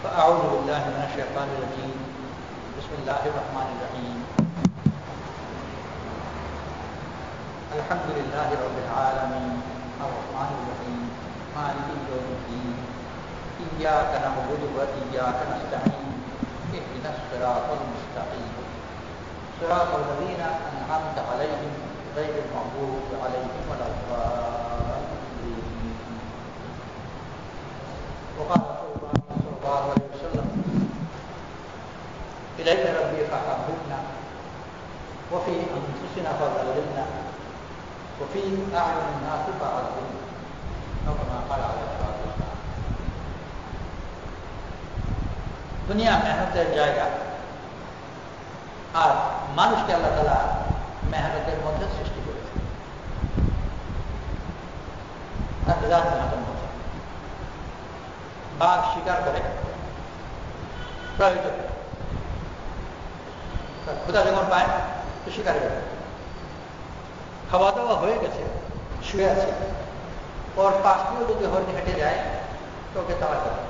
فأعوذ بالله من الشيطان الرجيم بسم الله الرحمن الرحيم الحمد لله رب العالمين الرحمن الرحيم مالك يوم الدين إياك نعبد وإياك نستعين اهدنا الصراط المستقيم صراط الذين أنعمت عليهم غير المغضوب عليهم ولا الضالين. وقال رسول الله صلى الله عليه وسلم إليك ربي فحببنا وفي أنفسنا فظلمنا وفي أعين الناس فعظمنا كما قال عليه الصلاة والسلام. দুনিয়া মেহনতের জায়গা, আর মানুষকে আল্লাহ তাআলা মেহনতের মধ্যে সৃষ্টি করেছে, আর বিরাট মেহনতের মধ্যে বাঘ শিকার করে প্রয়োজন, ক্ষুধা যখন পায় তো শিকার করে, খাওয়া দাওয়া হয়ে গেছে, শুয়ে আছে, ওর পাশ দিয়েও যদি হরিণ হেঁটে যায় তো ওকে তাড়া করে।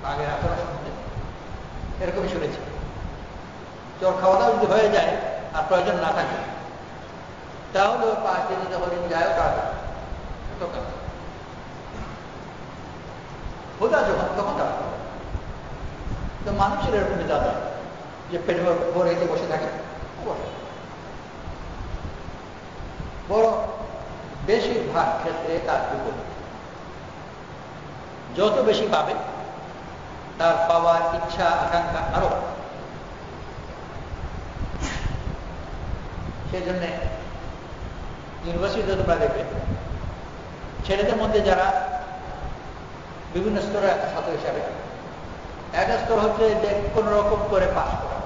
আগের আসলে এরকমই শুনেছি, ওর খাওয়া দাওয়া যদি হয়ে যায় আর প্রয়োজন না থাকে তাহলে ওর পাশ দিয়ে যদি হরিণ যায় তাড়া করে, ক্ষুধা যখন তখন তাড়া করে। তো মানুষের এরকমই দাদা যে পেটে ভরে বসে থাকে, বড় বেশিরভাগ ক্ষেত্রে তার বিপরীত। যত বেশি পাবে তার পাওয়ার ইচ্ছা আকাঙ্ক্ষা আরো। সেই জন্য ইউনিভার্সিটিতে তোমরা দেখবে ছেলেদের মধ্যে যারা বিভিন্ন স্তরে ছাত্র হিসাবে, একটা স্তর হচ্ছে যে কোন রকম করে পাস করা,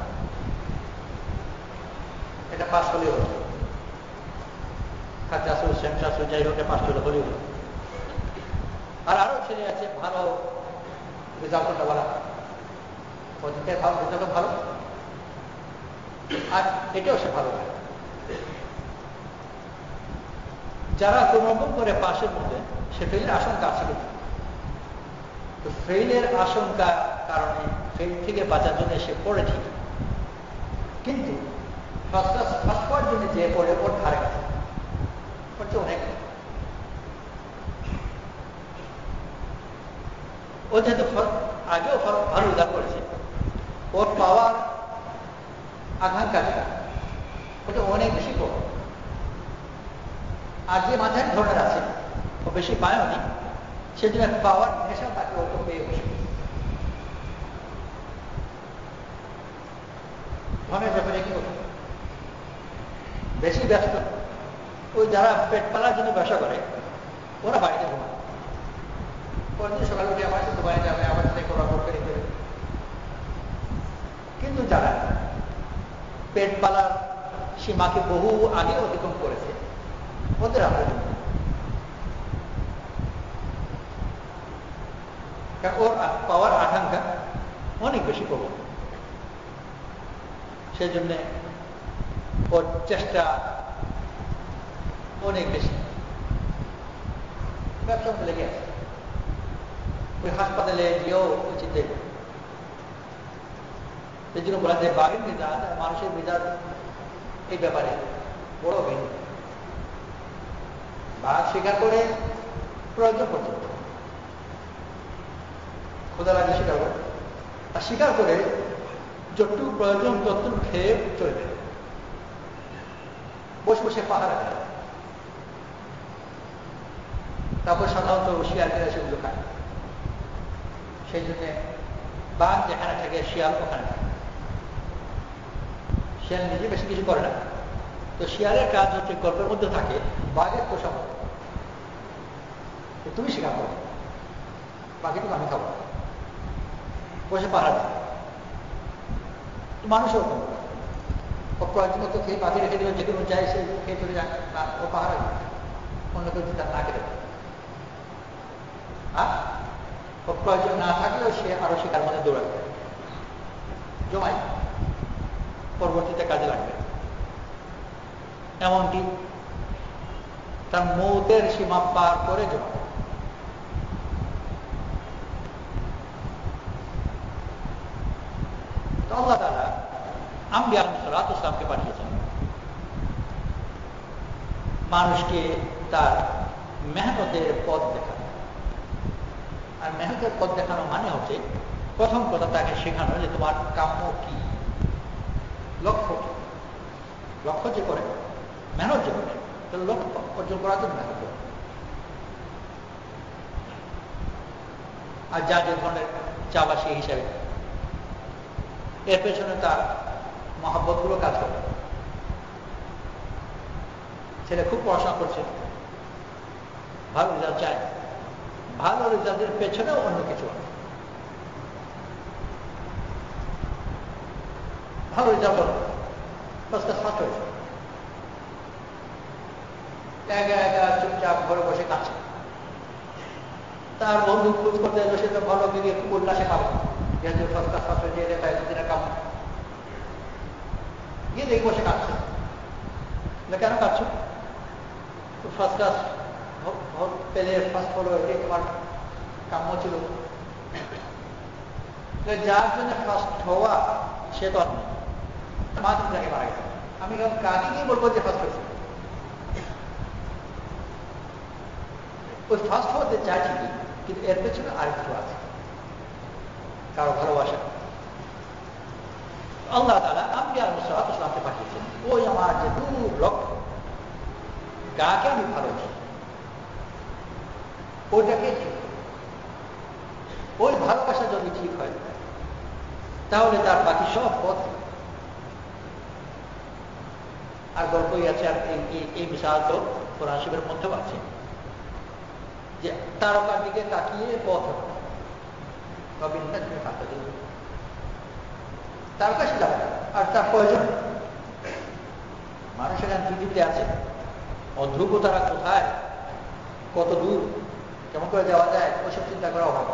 এটা পাস হলেই হলো, খাদ্যাসুর সেন্সাসুর যাই হোক পাস হলে হলেই হলো। আর আরো ছেলে আছে ভালো রেজাল্টটা ভালো, ওদিকে ভালো রেজাল্ট ভালো, আর এটাও সে ভালো লাগে। যারা কোন রকম করে পাশের মধ্যে, সে ফেলের আশঙ্কা আছে, তো ফেলের আশঙ্কা কারণে ফেল থেকে বাঁচার জন্য সে পড়ে ঠিক, কিন্তু ফার্স্ট পাওয়ার জন্য যে পড়ে ওর ধারে গেছে হচ্ছে অনেক। ও যেহেতু আগেও ভালো রেজাল্ট করেছে, ওর পাওয়ার আকাঙ্ক্ষাটা ওটা অনেক বেশি কম। আর যে মাঝারি ধরনের আছে ও বেশি পায়ও নি, সেজন্য পাওয়ার নেশা তাকে অত পেয়ে বসে। ধনের ব্যাপারে কি করতে বেশি ব্যস্ত, ওই যারা পেট পালার জন্য ব্যবসা করে ওরা বাড়িতে ঘুমায়, পরদিন সকালে উঠে আমার সাথে দোকানে যাবে, আমার সাথে করা করতে রেখে। কিন্তু যারা পেট পালার সীমাকে বহু আগে অতিক্রম করেছে ওদের আমরা, কারণ ওর পাওয়ার আকাঙ্ক্ষা অনেক বেশি প্রবল, সেই জন্য ওর চেষ্টা অনেক বেশি, ব্যবসা লেগে আছে। ওই হাসপাতালে গিয়েও উচিত দেখবে, এই জন্য বলা যায় বাঘের মেজাজ আর মানুষের মেজাজ এই ব্যাপারে বড় ভিন্ন। বাঘ শিকার করে প্রয়োজন পর্যন্ত, ক্ষুধা লাগলে শিকার করে, আর শিকার করে যতটুকু প্রয়োজন ততটুকু খেয়ে চলবে, বসে বসে পাহারা দেয়। তারপর সাধারণত শিয়ালকেরা সেগুলো খায়, সেই জন্য বাঘ যেখানে থাকে শিয়াল ওখানে থাকে। শিয়াল নিজে বেশি কিছু করে না, তো শিয়ালের কাজ হচ্ছে গল্পের মধ্যে থাকে, বাঘের পোষা মতো তুমি শিকার করো, বাঘেটুকু আমি খাবো, বসে পাহারা দেয়। মানুষও ও প্রয়োজন মতো খেয়ে বাঘে রেখে দিল, যে কোনো যায় সে খেয়ে চলে যায়, ও পাহারা দেয়, অন্য কেউ তার না খেতে পারে। আর ও প্রয়োজন না থাকলেও সে আরো শিকার মধ্যে দৌড়াবে, জমায়, পরবর্তীতে কাজে লাগবে। এমনকি তার মৌতের সীমা পার করে জমাবে। আল্লাহ তাআলা আম্বিয়া আলাইহিস সালামকে পাঠিয়েছেন মানুষকে তার মেহনতের পথ দেখানো। আর মেহনতের পথ দেখানো মানে হচ্ছে প্রথম কথা তাকে শেখানো যে তোমার কাম্য কি, লক্ষ্য কি। লক্ষ্য যে করে, মেহনত যে করে, তাহলে লক্ষ্য অর্জন করার জন্য মেহনত করে। আর যা যে ধরনের চাওয়া সেই হিসাবে এর পেছনে তার মহব্বত গুলো কাজ করে। ছেলে খুব পড়াশোনা করছে, ভালো রেজাল্ট চায়, ভালো রেজাল্টের পেছনেও অন্য কিছু আছে। ভালো রেজাল্ট হলো, ফার্স্ট ক্লাস হয়েছে, একা একা চুপচাপ ঘরে বসে কাছে। তার বন্ধু খোঁজ করতে এলো, সে তো ভালো গিয়ে খুব উল্লাসে খাবে, যেহেতু ফার্স্ট ক্লাস হয়েছে, এটা তাই দিনের কাম। গিয়ে দেখি বসে কাঁদছে। কেন কাঁদছ? ফার্স্ট ক্লাস পেলে ফার্স্ট হলো, এটাই তোমার কাম্য ছিল। যার জন্য ফার্স্ট হওয়া সে তো আর নেই, মা তুমি তাকে মারা গেছে। আমি কাকে গিয়ে বলবো যে ফার্স্ট হয়েছে? ওই ফার্স্ট হতে চাই ঠিকই, কিন্তু এর পেছনে আরেকটু আছে, কারো ভালোবাসা। আল্লাহ তাআলা আম্বিয়া আলাইহিস সালামকে পাঠিয়েছেন। ওই আমার যে দূর লক্ষ্য, কাকে আমি ভালোবাসি, ওইটাকে ঠিক, ওই ভালোবাসা যদি ঠিক হয় তাহলে তার বাকি সব পথ। আর গল্পই আছে, আর এই বিশাল তো কোরআন শরীফের মধ্যেও আছে যে তারকার দিকে তাকিয়ে পথ তারকা সে যাবে, আর তার প্রয়োজন। মানুষ এখানে পৃথিবীতে আছে, অধ্রুব তারা কোথায়, কত দূর, কেমন করে যাওয়া যায়, ওইসব চিন্তা করা অভাব।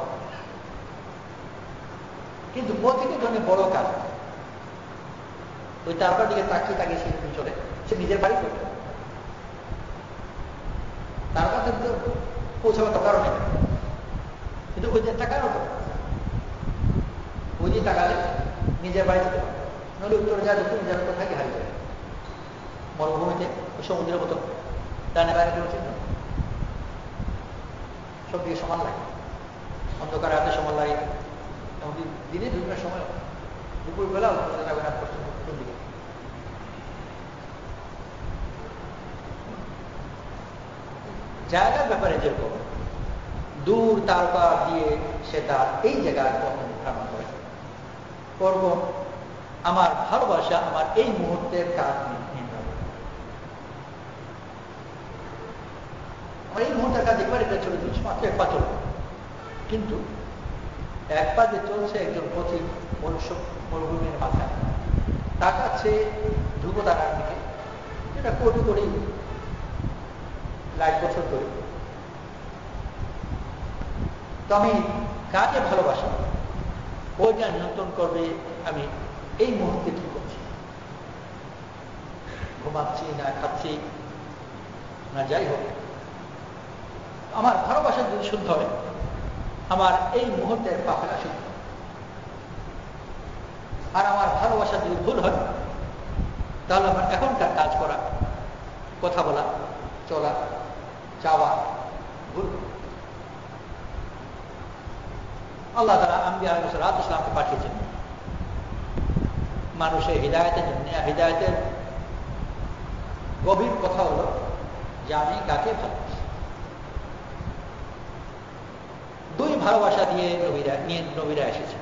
কিন্তু প্রতিটি জন্য বড় কাজ ওই তারকার দিকে তাকিয়ে তাকিয়ে সে চলে, সে নিজের বাড়ি করবে। তার কাছে পৌঁছাবার তো কারণ নেই, কিন্তু ওই যে টাকার হতো, ওই যে টাকালে নিজের বাড়ি যেতে পারে, নইলে উত্তরে যায়, দক্ষিণে যাবে, কোথায় হারিয়ে যাবে মরুভূমিতে, সমুদ্রের মতো ডানে বাইরে কোনো চিন্তা, সব দিকে সমান লাগে। অন্ধকার হাতে সমান লাগে, এমনকি দিনে বিভিন্ন সময়, দুপুর বেলাও কোন দিকে। জায়গার ব্যাপারে যেরকম দূর তারকা দিয়ে সে তার এই জায়গার পথ নির্ধারণ করে, করব আমার ভালোবাসা আমার এই মুহূর্তের কাজ নির্ধারণ, আমার এই মুহূর্তের কাজ একবার এটা চলে যাচ্ছে, মাত্র এক পা চলবে, কিন্তু এক পা যে চলছে একজন পথিক মরুভূমির মাথায়, তাকাচ্ছে ধ্রুব তারার দিকে, যেটা কোটি কোটি লাখ বছর ধরে। তো আমি কাকে ভালোবাসি, ওইটা নিয়ন্ত্রণ করবে আমি এই মুহূর্তে কি করছি, ঘুমাচ্ছি না খাচ্ছি না, যাই হোক আমার ভালোবাসা যদি শুদ্ধ হয়, আমার এই মুহূর্তের পাপেরা শুদ্ধ। আর আমার ভালোবাসা যদি ভুল হয়, তাহলে আমার এখনকার কাজ করা, কথা বলা, চলা, চাওয়া ভুল। আল্লাহ তাআলা আম্বিয়া আলাইহিস সালামকে পাঠিয়েছেন মানুষের হিদায়াতের জন্য। হিদায়াতের গভীর কথা হলো যে আমি কাকে ভালোবাসি। দুই ভালোবাসা দিয়ে নবীরা এসেছে,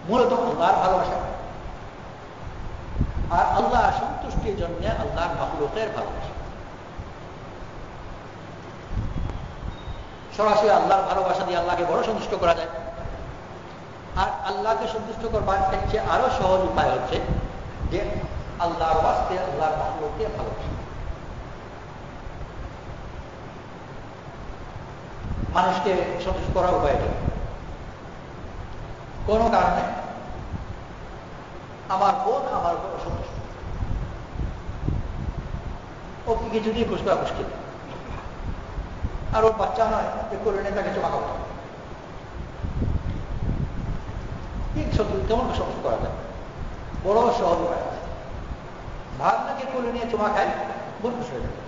মূলত আল্লাহর ভালোবাসা আর আল্লাহ সন্তুষ্টির জন্য আল্লাহর মাখলুকের ভালোবাসা। সরাসরি আল্লাহর ভালোবাসা দিয়ে আল্লাহকে বড় সন্তুষ্ট করা যায়, আর আল্লাহকে সন্তুষ্ট করবার চেয়ে আরো সহজ উপায় হচ্ছে যে আল্লাহর ওয়াস্তে আল্লাহর মাখলুককে ভালোবাসা। মানুষকে সন্তুষ্ট করার উপায়টা কোন কারণে আমার বোন আমার বড় সন্তুষ্ট, ওকে কিছুতেই খুশ করা মুশকিল, আর ওর বাচ্চা নয় যে করে নিয়ে তাকে চোখা খাবো, ঠিক কেমন সন্তুষ্ট করা যায়? বড় সহজ উপায় আছে। ভাগনাকে কোলে নিয়ে চুমা খায়, বোন খুশি হয়ে যাবে।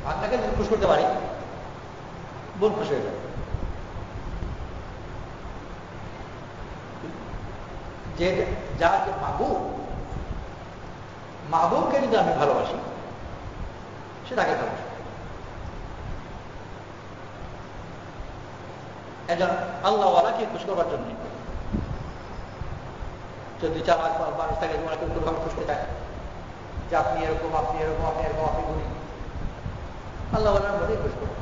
ভাগনাকে যদি খুশ করতে পারি, বোন খুশি হয়ে যাবে। যে যার যে মাহবুবকে যদি আমি ভালোবাসি, সে তাকে ভালোবাসি। একজন আল্লাহওয়ালাকে খুশ করবার জন্য যদি 4 লাখ মানুষ থাকে, তোমাকে কোনোভাবে খুশ করতে চায় যে আপনি এরকম, আপনি এরকম, আপনি এরকম, আপনি গুণী, আল্লাহওয়ালার মধ্যেই খুশ করবে,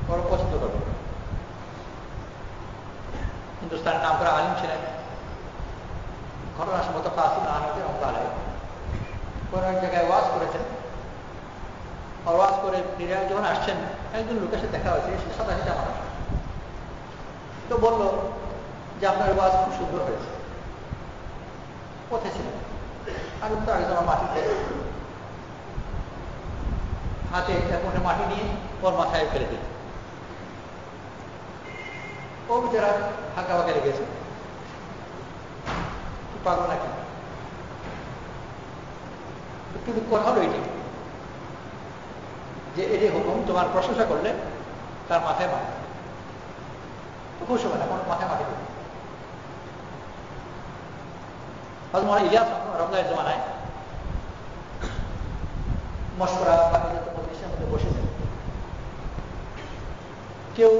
বড় পছন্দ করবে। হিন্দুস্তানের নাম করা আলিম ছিলেন, ঘটনা সম্মত ফাসিল আহমেদ রহমতুল্লাহ কোন এক জায়গায় ওয়াজ করেছেন। আর ওয়াজ করে ফিরে যখন আসছেন, একজন লোকের সাথে দেখা হয়েছে, সে সাদা সাদা মানুষ। তো বলল যে আপনার ওয়াজ খুব সুন্দর হয়েছে। কোথায় ছিলেন? আমি তো আগে তোমার মাটিতে হাতে একটা মাটি নিয়ে ওর মাথায় ফেলে দিল। ও যারা হাঁকা বাঁকা লেগেছে, পাগল নাকি? কিন্তু কথা হলো এটি যে এটি হুকুম, তোমার প্রশংসা করলে তার মাথায় মাটি, খুশ হবে না, মাথায় মাটি দেবে। হযরত ইলিয়াস রহমাতুল্লাহ জমানায় মশওয়ারা মজলিসের মধ্যে বসেছেন। কেউ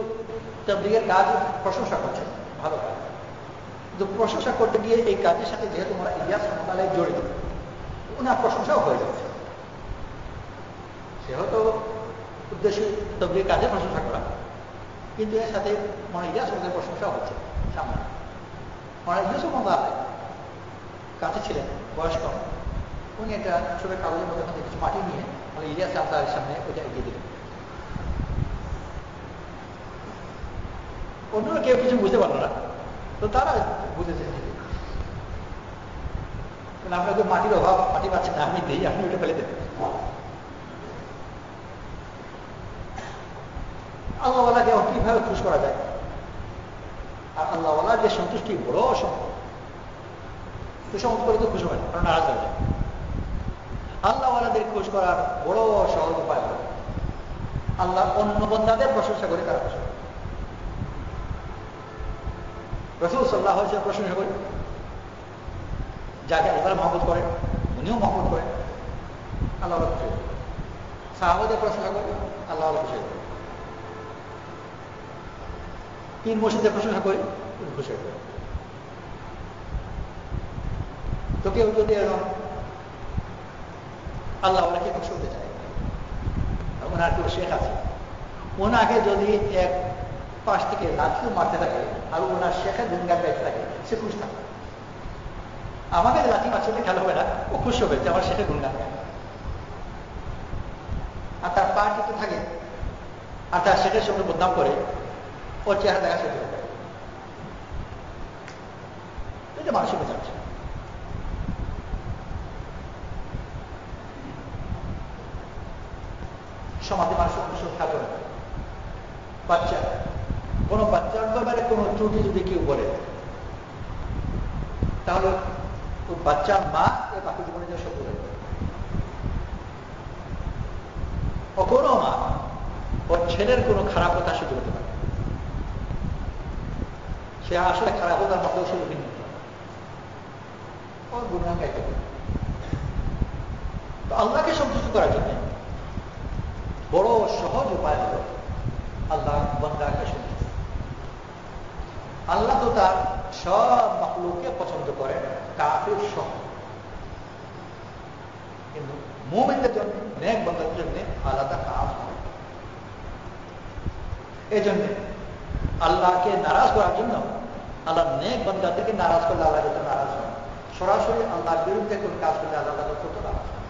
তাবলীগের কাজ প্রশংসা করছে, ভালো কাজ, কিন্তু প্রশংসা করতে গিয়ে এই কাজের সাথে যেহেতু আমরা ইলিয়াস রহমাতুল্লাহ জড়িত, ওনার প্রশংসাও হয়ে যাচ্ছে। সেহেতু উদ্দেশ্য তাবলীগের কাজে প্রশংসা করা, কিন্তু এর সাথে মনে ইলিয়াস রহমাতুল্লাহ প্রশংসা হচ্ছে সামনে। মনে ইলিয়াস রহমাতুল্লাহ কাছে ছিলেন, বয়স্ক, উনি একটা ছোট কাগজের মধ্যে কিছু মাটি নিয়ে ইলিয়াস রহমাতুল্লাহর সামনে ওইটা এগিয়ে দিলেন। অন্যরা কেউ কিছু বুঝতে পারলো না, তো তারা বুঝেছেন ঠিক। আপনাকে মাটির অভাব, মাটি পাচ্ছেন না, আমি দিই, আপনি ওটা ফেলে দেবেন। আল্লাহওয়ালাকে কিভাবে খুশ করা যায়? আর আল্লাহওয়ালার যে সন্তুষ্টি বড় সম্পদ, সুসম্পদ করে তো খুশ হয় না, কারণ নারাজ হয়ে যায়। আল্লাহওয়ালাদের খুশ করার বড় সহজ উপায় হল আল্লাহ অন্য বান্দাদের প্রশংসা করে তারা খুশি। রাসূল সাল্লাল্লাহু আলাইহি ওয়াসাল্লাম প্রশংসা করেন, যাকে আল্লাহ মহব্বত করেন উনিও মহব্বত করেন, আল্লাহ খুশি হন। সাহাবাদের প্রশংসা করেন, আল্লাহ খুশি হন। পীর মুর্শিদের প্রশংসা করি, খুশি হন। তো কেউ যদি এরকম আল্লাহ ওনাকে খুশি হতে চায়, ওনার কেউ শেখ আছে, ওনাকে যদি এক পাশ থেকে লাঠিও মারতে থাকে আর ওনার শেখের গুণগান গাইতে থাকে, সে খুশি থাকে। আমাকে লাঠি মারছে খেলা হবে না, ও খুশি হবে যে আমার শেখের গুণগান গায়। আর তার পা টিতে থাকে আর তার শেখের সঙ্গে বদনাম করে, ওর চেহারা দেখা সহ্য হয়ে যায়। এটা মানুষের বোঝাচ্ছে। সমাজে মানুষের খুশি থাকবে না। বাচ্চা, কোনো বাচ্চার ব্যাপারে কোনো ত্রুটি যদি কেউ বলে, তাহলে ওই বাচ্চার মা এ বাকি জীবনের জন্য সহ্য করবে। ও কোনো মা ওর ছেলের কোনো খারাপ কথা সহ্য করতে পারে, সে আসলে খারাপ হোক তার মতো সে ভিন্ন, ওর গুণগান গাইতে পারে। তো আল্লাহকে সন্তুষ্ট করার জন্য বড় সহজ উপায় হল আল্লাহ বান্দাকে সন্তুষ্ট। আল্লাহ তো তার সব মাখলুককে পছন্দ করেন, কাফির সহ, কিন্তু মুমিনদের জন্য, নেক বান্দাদের জন্য আলাদা কাজ হয়। এই জন্য আল্লাহকে নারাজ করার জন্য, আল্লাহ নেক বান্দাদেরকে নারাজ করলে আল্লাহ যত নারাজ হয়, সরাসরি আল্লাহর বিরুদ্ধে কোন কাজ করলে আল্লাহ তত নারাজ হয়।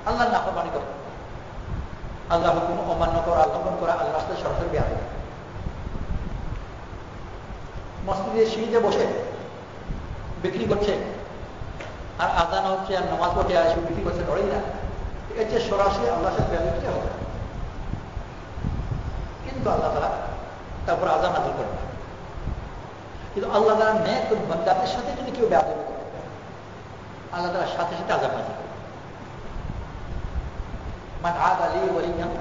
আল্লাহ নাফরমানি করে, আল্লাহ হুকুম অমান্য করা, লঙ্ঘন করা, আল্লাহর সাথে সরাসরি বেয়াদবি। মসজিদের সিঁড়িতে বসে বিক্রি করছে আর আজান হচ্ছে আর নামাজ পড়ে আসে বিক্রি করছে, ধরেই না, এর চেয়ে সরাসরি আল্লাহর সাথে বেয়াদবি হবে। কিন্তু আল্লাহ তাআলা তারপর আযাব নাযিল করেন না। কিন্তু আল্লাহ তাআলা নেক বান্দাদের সাথে যদি কেউ বেয়াদবি করে, আল্লাহ তাআলা সাথে সাথে আযাব নাযিল করেন। মান আদা লি ওয়ালিয়ান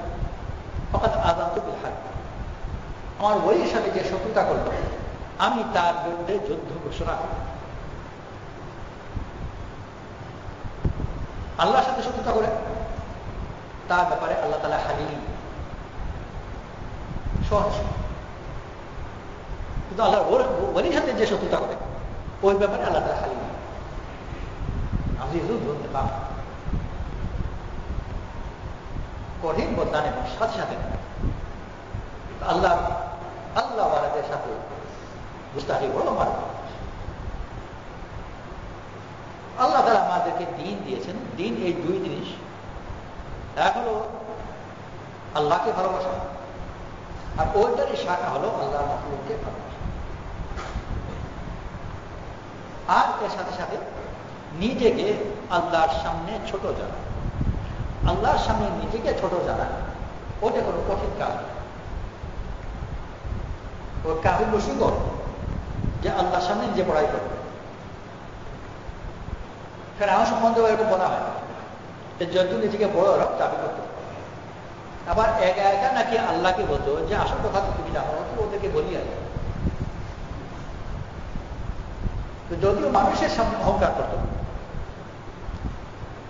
ফাকাদ আযানতু বিল হারব। আমার ওলির সাথে যে শত্রুতা করল, আমি তার বিরুদ্ধে যুদ্ধ ঘোষণা করি। আল্লাহর সাথে শত্রুতা করে তার ব্যাপারে আল্লাহ তাআলা হালিম, সহনশীল। কিন্তু আল্লাহ ওলির সাথে যে শত্রুতা করে ওই ব্যাপারে আল্লাহ তাআলা হালিম, আজিজুল যুল ইন্তিকাম, কঠিন বদান এবং সাথে সাথে আল্লাহ ওয়ালাদের সাথে গুস্তাখি বড় মার। আল্লাহ তাআলা আমাদেরকে দ্বীন দিয়েছেন। দ্বীন এই দুই জিনিস, এক হলো আল্লাহকে ভালোবাসা, আর ওইটারই শাখা হলো আল্লাহর মাখলুককে ভালোবাসা। আর এর সাথে সাথে নিজেকে আল্লাহর সামনে ছোট জানা। আল্লাহর সামনে নিজেকে ছোট জানা ওটা কোনো কঠিন কাজ। ও কাহিল বসিগর যে আল্লাহর সামনে নিজে পড়াই করবে। কারণ আমার সম্বন্ধে এরকম বলা হয় যে যত নিজেকে বড় ওরা দাবি করতে, আবার একা একা নাকি আল্লাহকে বলতো যে আসল কথা তুমি জানো, ওদেরকে বলি আর। তো যদিও মানুষের সামনে অহংকার করত,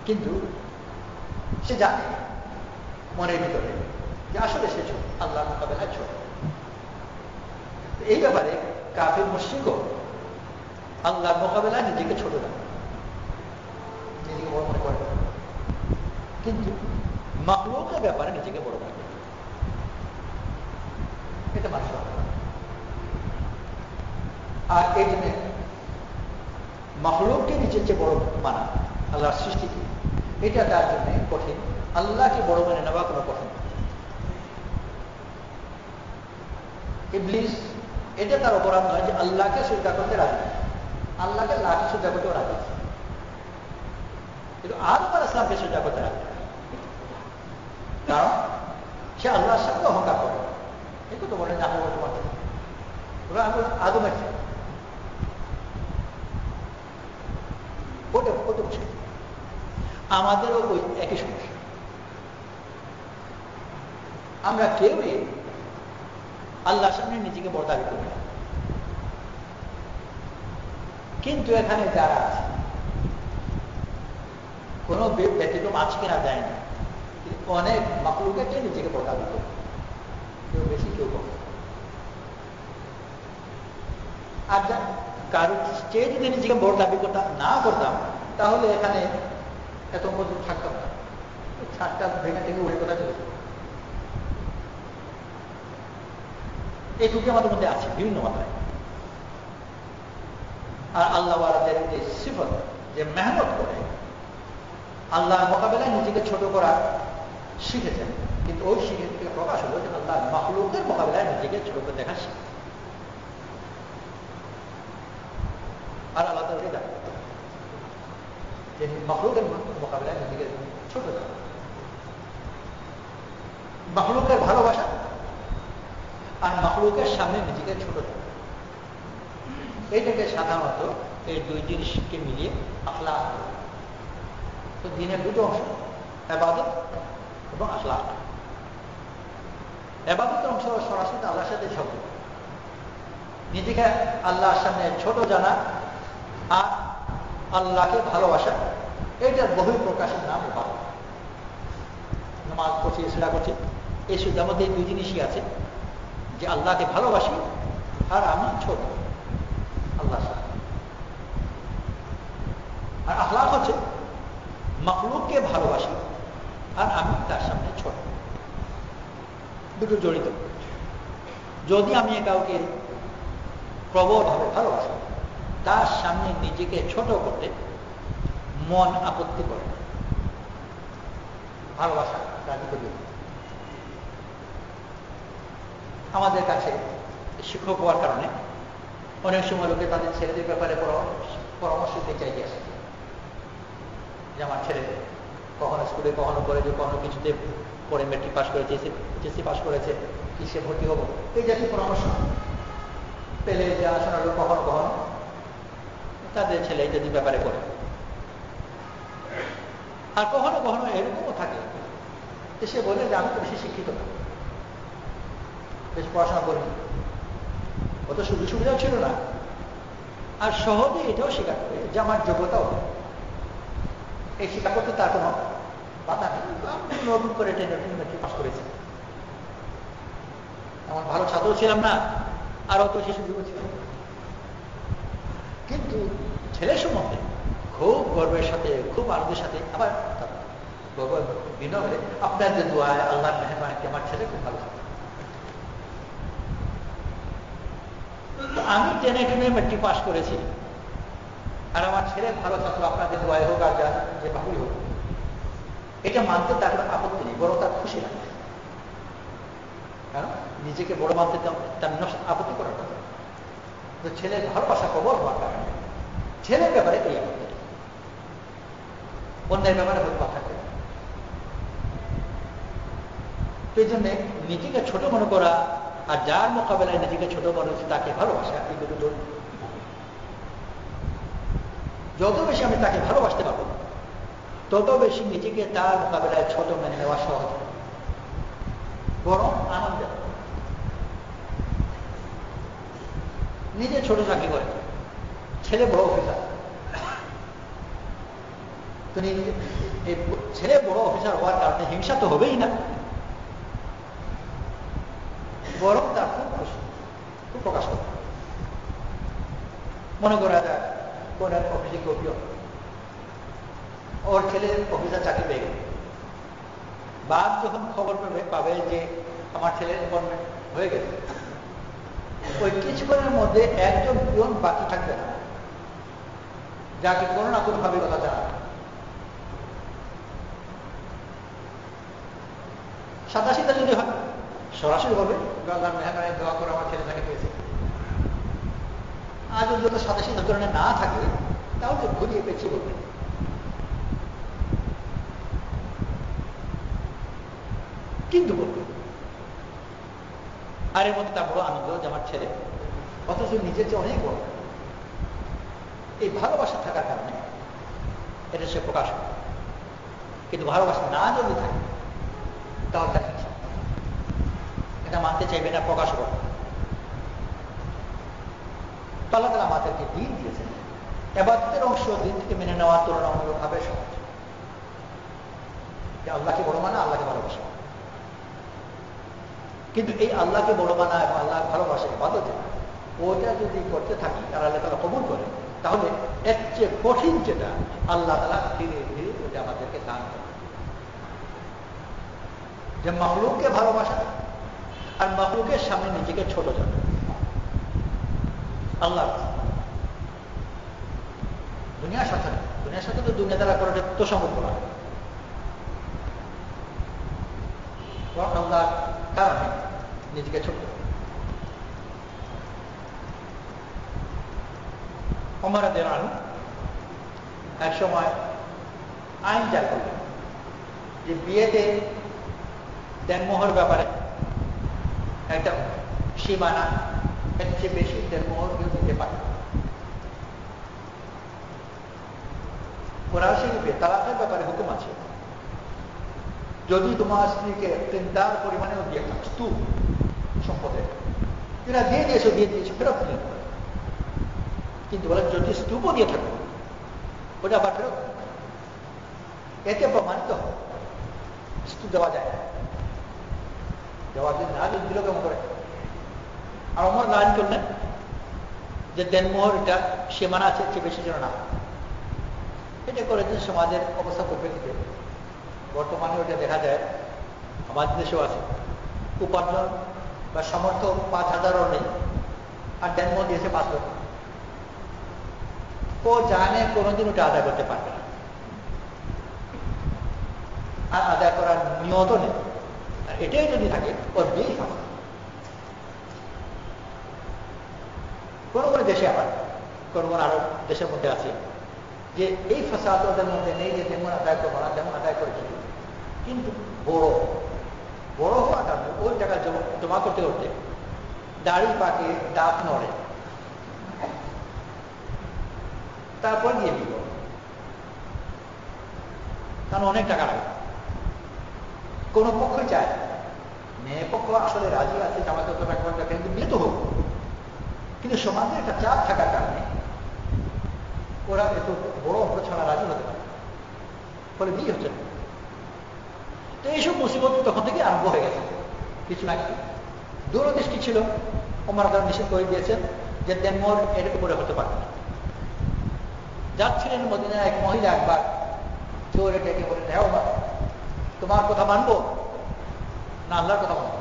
কিন্তু সে জানে মনের ভিতরে যে আসলে সে ছোট, আল্লাহর মোকাবেলায় ছোট। এই ব্যাপারে কাফির মুশরিকও আল্লাহর মোকাবেলায় নিজেকে ছোট জানে, নিজেকে বড় মনে করে, কিন্তু মাখলুকের ব্যাপারে নিজেকে বড় মনে করে। এটা মানুষ। আর এই জন্য মাখলুককে নিজের চেয়ে বড় মানা, আল্লাহর সৃষ্টিকে, এটা তার জন্য কঠিন। আল্লাহকে বড় মানে নেওয়া কোনো কঠিন। ইবলিস এটা তার অপরাধ নয় যে আল্লাহকে সিজদা করতে রাজি, আল্লাহকে লাঠি সিজদা করতেও রাজি, কিন্তু আদম আলাইহিস সালামকে সিজদা করতে রাজি, কারণ সে আল্লাহর সাথে অহংকার করে। এই তো বলেন আমি তোমার ওরা আদমের ওটা কত মুশকিল। আমাদেরও ওই একই সমস্যা। আমরা কেউই আল্লাহর সামনে নিজেকে বড় দাবি করি না, কিন্তু এখানে যারা আছে কোনো ব্যতিক্রম আছে কিনা যায় না, অনেক মাখলুকের চেয়ে নিজেকে বড় দাবি করে, কেউ বেশি কেউ কম। আর কারোর চেয়ে যদি নিজেকে বড় দাবি না করতাম তাহলে এখানে এত মজুর থাকতাম না। ছাদটা ভেঙে থেকে উড়ে কোথায় চলে যেত। এই টুকি আমাদের মধ্যে আছে বিভিন্ন মাত্রায়। আর আল্লাহ ওয়ালাদের যে সিফত, যে মেহনত করে আল্লাহর মোকাবেলায় নিজেকে ছোট করা শিখেছেন, কিন্তু ওই শিখে থেকে প্রকাশ হলো যে আল্লাহ মাখলুকের মোকাবেলায় নিজেকে ছোট করে দেখা শিখে। আর আল্লাহ তাআলা জানেন যে মাখলুকের মোকাবেলায় নিজেকে ছোট করা, মাখলুকের ভালোবাসা আর মাখলুকের সামনে নিজেকে ছোট করা, এইটাকে সাধারণত এই দুই জিনিসকে মিলিয়ে আখলাক। তো দিনের দুটো অংশ, ইবাদত এবং আখলাক। ইবাদতের অংশ সরাসরি আল্লাহর সাথে ঝগড়া, নিজেকে আল্লাহর সামনে ছোট জানা আর আল্লাহকে ভালোবাসা, এইটার বহিঃপ্রকাশের নাম ইবাদত। নামাজ পড়ছি, সেটা করছি, এই সুদের মধ্যে এই দুই জিনিসই আছে, যে আল্লাহকে ভালোবাসি আর আমি ছোট আল্লাহর সাথে। আর আখলাক হচ্ছে মাখলুককে ভালোবাসি আর আমি তার সামনে ছোট, দুটো জড়িত। যদি আমি কাউকে প্রবলভাবে ভালোবাসি, তার সামনে নিজেকে ছোট করতে মন আপত্তি করে, ভালোবাসা রাজি করি। আমাদের কাছে শিক্ষক হওয়ার কারণে অনেক সময় লোকে তাদের ছেলেদের ব্যাপারে পরামর্শ দিতে চাইতে আসে যে আমার ছেলে কখনো স্কুলে, কখনো কলেজে, কখনো কিছুতে পরে মেট্রিক পাস করেছে, এইচএসসি পাস করেছে, কিসে ভর্তি হবো, এই জাতীয় পরামর্শ পেলে জানাশোনা লোক কখনো কখনো তাদের ছেলে ইত্যাদি ব্যাপারে করে। আর কখনো কখনো এরকমও থাকে যে সে বলে যে আমি তো বেশি শিক্ষিত না, বেশি পড়াশোনা করিনি, অত সুযোগ সুবিধাও ছিল না, আর সহজে এটাও স্বীকার করে যে আমার যোগ্যতাও এই স্বীকার করতে তার কোনো বাধা নেই। নতুন করে মেট্রিক পাস করেছি, এমন ভালো ছাত্র ছিলাম না, আর অত সে সুযোগ ছিল। কিন্তু ছেলে সম্বন্ধে খুব গর্বের সাথে, খুব আনন্দের সাথে, আবার ভিন্ন হলে আপনার যে দোয়ায় আল্লাহর মেহরবানিতে আমার ছেলে খুব ভালো ছাত্র। আমি টেনে টেনে মেট্রিক পাস করেছি, আর আমার ছেলে ভালো ছাত্র, আপনাদের দোয়ায় হোক আর যা যেভাবেই হোক, এটা মানতে তার কোনো আপত্তি নেই, বড় তার খুশি লাগে। কারণ নিজেকে বড় মানতে তার আপত্তি করার কথা। তো ছেলের ভালোবাসা প্রবল হওয়ার কারণে ছেলের ব্যাপারে এই আপত্তি, অন্যের ব্যাপারে হয়তো কথা করে। তো এই জন্যে নিজেকে ছোট মনে করা আর যার মোকাবেলায় নিজেকে ছোট মনে হচ্ছে তাকে ভালোবাসা, এই দুটো জরুরি। যত বেশি আমি তাকে ভালোবাসতে পারবো তত বেশি নিজেকে তার মোকাবেলায় ছোট মেনে নেওয়া সহজ, বরং আনন্দের। নিজে ছোট চাকরি করে, ছেলে বড় অফিসার, তো ছেলে বড় অফিসার হওয়ার কারণে হিংসা তো হবেই না, বরং তার খুব খুশি, খুব প্রকাশ করে। মনে করা যায় কোন এক অফিসে কেউ ওর ছেলে অফিসার চাকরি পেয়ে গেল, বাপ যখন খবর পাবে যে আমার ছেলের অ্যাপয়েন্টমেন্ট হয়ে গেছে, ওই কিছুক্ষণের মধ্যে একজন পিয়ন বাকি থাকবে না যাকে কোনো না কোনো ভাবে কথা জানা। সাদা সিধা যদি হয় সরাসরি বলবে আল্লাহর মেহরবানি দোয়া করে আমার ছেলে চাকরি পেয়েছে। আর যদি যত সাদা সিধা ধরনের না থাকে তাহলে ঘুরিয়ে পেছিয়ে বলবে। কিন্তু বলবে আর এর মধ্যে তার বড় আনন্দ যে আমার ছেলে, অথচ নিজের চেয়ে অনেক বড়। এই ভালোবাসা থাকার কারণে এটা সে প্রকাশ করে। কিন্তু ভালোবাসা না যদি থাকে তাহলে তাকে এটা মানতে চাইবে না, প্রকাশ করে। আল্লাহ তাআলা আমাদেরকে দিন দিয়েছেন, ইবাদতের অংশ দিন থেকে মেনে নেওয়ার তুলনামূলকভাবে সহজ। আল্লাহকে বড় মানা, আল্লাহকে ভালোবাসা। কিন্তু এই আল্লাহকে বড় মানা এবং আল্লাহ ভালোবাসা ইবাদতে, ওটা যদি করতে থাকি আর আল্লাহ তাআলা কবুল করে, তাহলে এর চেয়ে কঠিন যেটা আল্লাহ তাআলা ধীরে ধীরে ওটা আমাদেরকে দান করে। যে মাখলুককে ভালোবাসা আর মাখলুকের সামনে নিজেকে ছোট জানা। আল্লাহ দুনিয়ার সাথে তো দুনিয়া দ্বারা করাটা তো সম্ভব না। আল্লাহর কারণে নিজেকে ছোট। ওমর রাদিয়াল্লাহু আনহু এক সময় আইন জারি করলেন যে বিয়েতে দেনমোহর ব্যাপারে একটা সীমানা, এর চেয়ে বেশি দেনমোহর কেউ দিতে পারে। কোরআন শরীফে তালাকের ব্যাপারে হুকুম আছে, যদি তোমার স্ত্রীকে তিনটার পরিমাণেও দিয়ে থাকতো সম্পদে, এরা দিয়ে দিয়েছো ফেরত নিয়ে, কিন্তু বলে যদি স্তূপও দিয়ে থাকো ওটা আবার ফেরত। এতে প্রমাণিত স্তূপ দেওয়া যায়, দেওয়ার দিন না দিল কেমন করে। আর ওমর লাইন করলেন যে দেনমোহর এটা সীমানা আছে, চেয়ে বেশি যেন না। এটা করে যে সমাজের অবস্থা পরিপ্রেক্ষিতে বর্তমানে ওটা দেখা যায়, আমাদের দেশেও আছে, উপার্জন বা সমর্থ 5,000ও নেই, আর দেনমোহর দিয়েছে 5 লক্ষ। ও জানে কোনোদিন ওটা আদায় করতে পারবে না, আর আদায় করার নিয়ত নেই। আর এটাই যদি থাকে ওর বিয়ে হবে। কোনো কোনো দেশে আবার কোনো কোনো আরো দেশের মধ্যে আছে যে এই ফাসাদ ওদের মধ্যে নেই যে যেমন আদায় করবো না যেমন আদায় করেছিল, কিন্তু বড় বড় হওয়ার কারণে ওই টাকা জমা করতে করতে দাড়ি পাকে দাঁত নড়ে, তারপর গিয়ে দিব, কারণ অনেক টাকা লাগে। কোনো পক্ষ চায়, মেয়ে পক্ষ আসলে রাজি আছে জামাতে তো টাকা কিন্তু বিয়ে তো হোক, কিন্তু সমাজের একটা চাপ থাকার কারণে ওরা এত বড় অঙ্ক ছাড়া রাজি হতে পারে, ফলে বিয়ে হচ্ছে না। তো এইসব মুসিবত তখন থেকে আরম্ভ হয়ে গেছে। কিছু না কিছু দূরদৃষ্টি ছিল, ওমর তারা নিষেধ করে দিয়েছেন যে দেনমোর এর উপরে হতে পারে না। যাচ্ছিলেন মদিনায় এক মহিলা একবার জোরে ডেকে বলেন, হ্যাঁ ওমর, তোমার কথা মানবো না আল্লাহর কথা মানবো?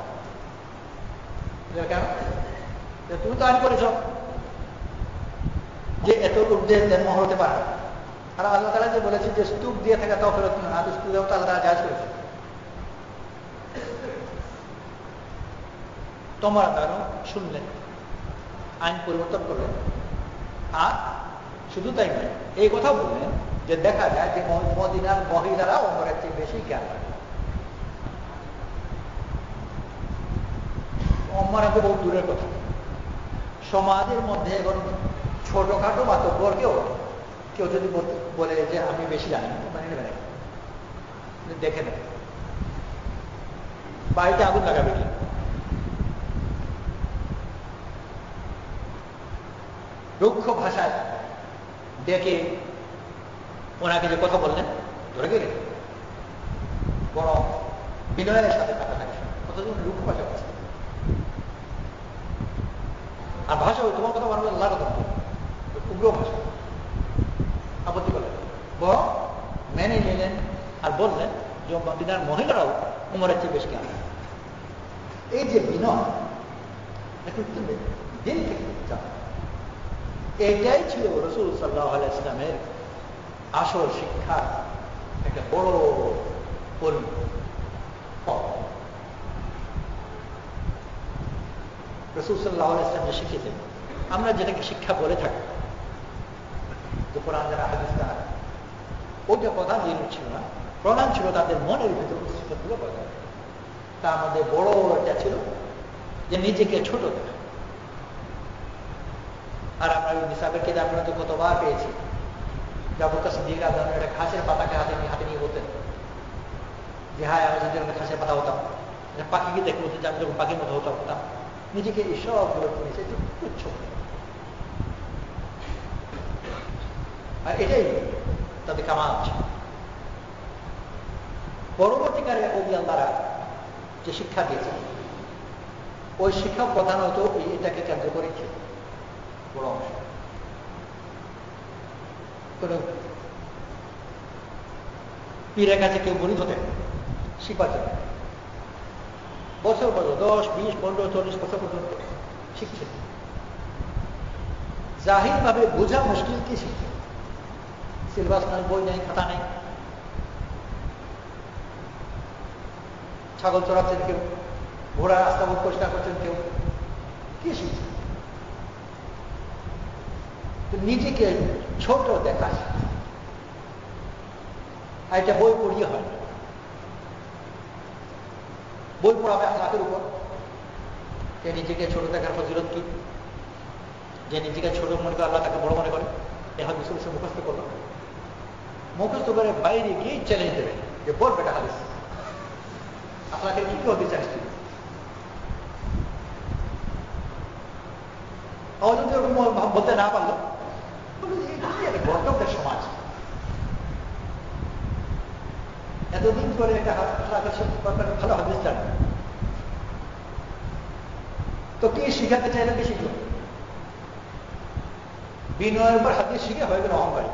কেন? তুমি তো আইন করেছ যে এত ঊর্ধ্বে দেনমোহর হতে পারে না, আর আল্লাহ তাআলা যে বলেছে যে স্তূপ দিয়ে থাকা তাও ফেরত না, স্তূপ দেওয়া তো আল্লাহ তাআলা জায়েজ করেছে। তোমার কারণ শুনলেন, আইন পরিবর্তন করলেন, আর শুধু তাই নয় এই কথা বললেন যে দেখা যায় যে মদিনার মহিলারা ওমরের চেয়ে বেশি জ্ঞান রাখে। ওমর আগে বহু দূরের কথা, সমাজের মধ্যে এখন ছোটখাটো মাতব্বরকেও কেউ যদি বলে যে আমি বেশি জানি না, মানে নেবে না, দেখে নেবে বাড়িতে আগুন লাগাবে কি। রুক্ষ ভাষায় ডেকে ওনাকে যে কথা বললেন ধরে গেলেন, বড় বিনয়ের সাথে কথা থাকে, কত রুক্ষ ভাষা আছে। আর ভাষা তোমার কথা মানবে আল্লাহর কথা, উগ্র ভাষা, আপত্তি করলেন। বড় মেনে নিলেন আর বললেন যে মদিনার মহিলারাও উমরের চেয়ে বেশি জ্ঞান। এই যে বিনয়, দিল থেকে এটাই ছিল রাসূল সাল্লাল্লাহু আলাইহি ওয়াসাল্লামের আসল শিক্ষা, একটা বড় রাসূল সাল্লাল্লাহু আলাইহি ওয়াসাল্লাম যে শিখিয়েছেন, আমরা যেটাকে শিক্ষা বলে থাকি, যে কোরআন যারা হাদিস দ্বারা, ওইটা প্রধান জিনিস ছিল না, প্রধান ছিল তাদের মনের ভিতরে সিফাতগুলো বলা। তার মধ্যে বড় একটা ছিল যে নিজেকে ছোট দেখা। আর আমরা নিসাবের কেদে আমরা তো কতবার পেয়েছি, আবু বকর সিদ্দিক রাদিয়াল্লাহু আনহু একটা ঘাসের পাতাকে হাতে নিয়ে বলতেন যে হায় আমি যদি ঘাসের পাতা হতাম, পাখিকে দেখে বলতে যে আমি যখন পাখির মতো হতাম, নিজেকে এই সবগুলো নিয়েছে তুচ্ছ। আর এটাই তাদের কামাল ছিল। পরবর্তীকালে আল্লাহরা যে শিক্ষা দিয়েছে, ওই শিক্ষা প্রধানত এটাকে কেন্দ্র করেছে বড় অংশ। কোন পীরের কাছে কেউ মুরিদ হতেন শিখার জন্য, বছর বছর 10, 20, 15, 40 বছর পর্যন্ত শিখছেন। জাহির ভাবে বোঝা মুশকিল কি শিখছে, সিলেবাস নাই, বই নেই, খাতা নেই। ছাগল চড়াচ্ছেন কেউ, ঘোড়া রাস্তাবোধ পরিষ্কার করছেন কেউ, কি শিখছে? নিজেকে ছোট দেখা, আর এটা বই পড়িয়ে হয়। বই পড়াবে আখলাকের উপর, যে নিজেকে ছোট দেখার ফজিলত কি, যে নিজেকে ছোট মনে করে আল্লাহ তাকে বড় মনে করে, এ হাদিস সে মুখস্থ করলো, মুখস্থ করে বাইরে গিয়ে চ্যালেঞ্জ দেবে যে বল বেটা হাদিস আখলাকের কি কি হতে চাইছি। যদি বলতে না পারলো, গর্তব্যের সমাজ এতদিন করে একটা ভালো হাদিস জানে, তো কি শিখাতে চাইলে কি শিখল? বিনয়ের পর হাদিস শিখে হয়ে গেল অহংকারী।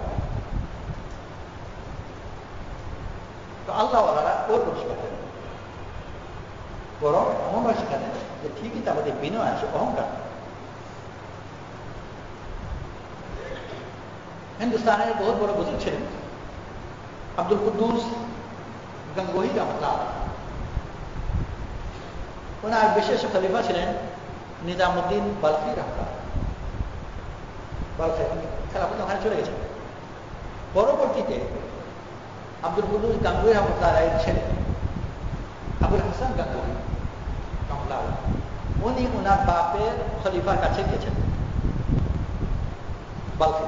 তো আল্লাহওয়ালারা ওর কোন শিখাতেন, বরং অহংকার শিখাতেন যে ঠিকই তার মধ্যে বিনয় আছে, অহংকার। হিন্দুস্তানের বহুত বড় বুজুর্গ ছিলেন আব্দুল কুদ্দুস গঙ্গোহী রহমাতুল্লাহ, ওনার বিশেষ খলিফা ছিলেন নিজামুদ্দিন বালখি রহমাতুল্লাহ। বালখি খেলাফত ওখানে চলে গেছেন, পরবর্তীতে আব্দুল কুদ্দুস গাঙ্গুহি রহমতুল্লাহ আলাইহির ছেলে আবুল হাসান গাঙ্গুহি রহমতুল্লাহ আলাইহি, উনি ওনার বাপের খলিফার কাছে গেছেন বালখি।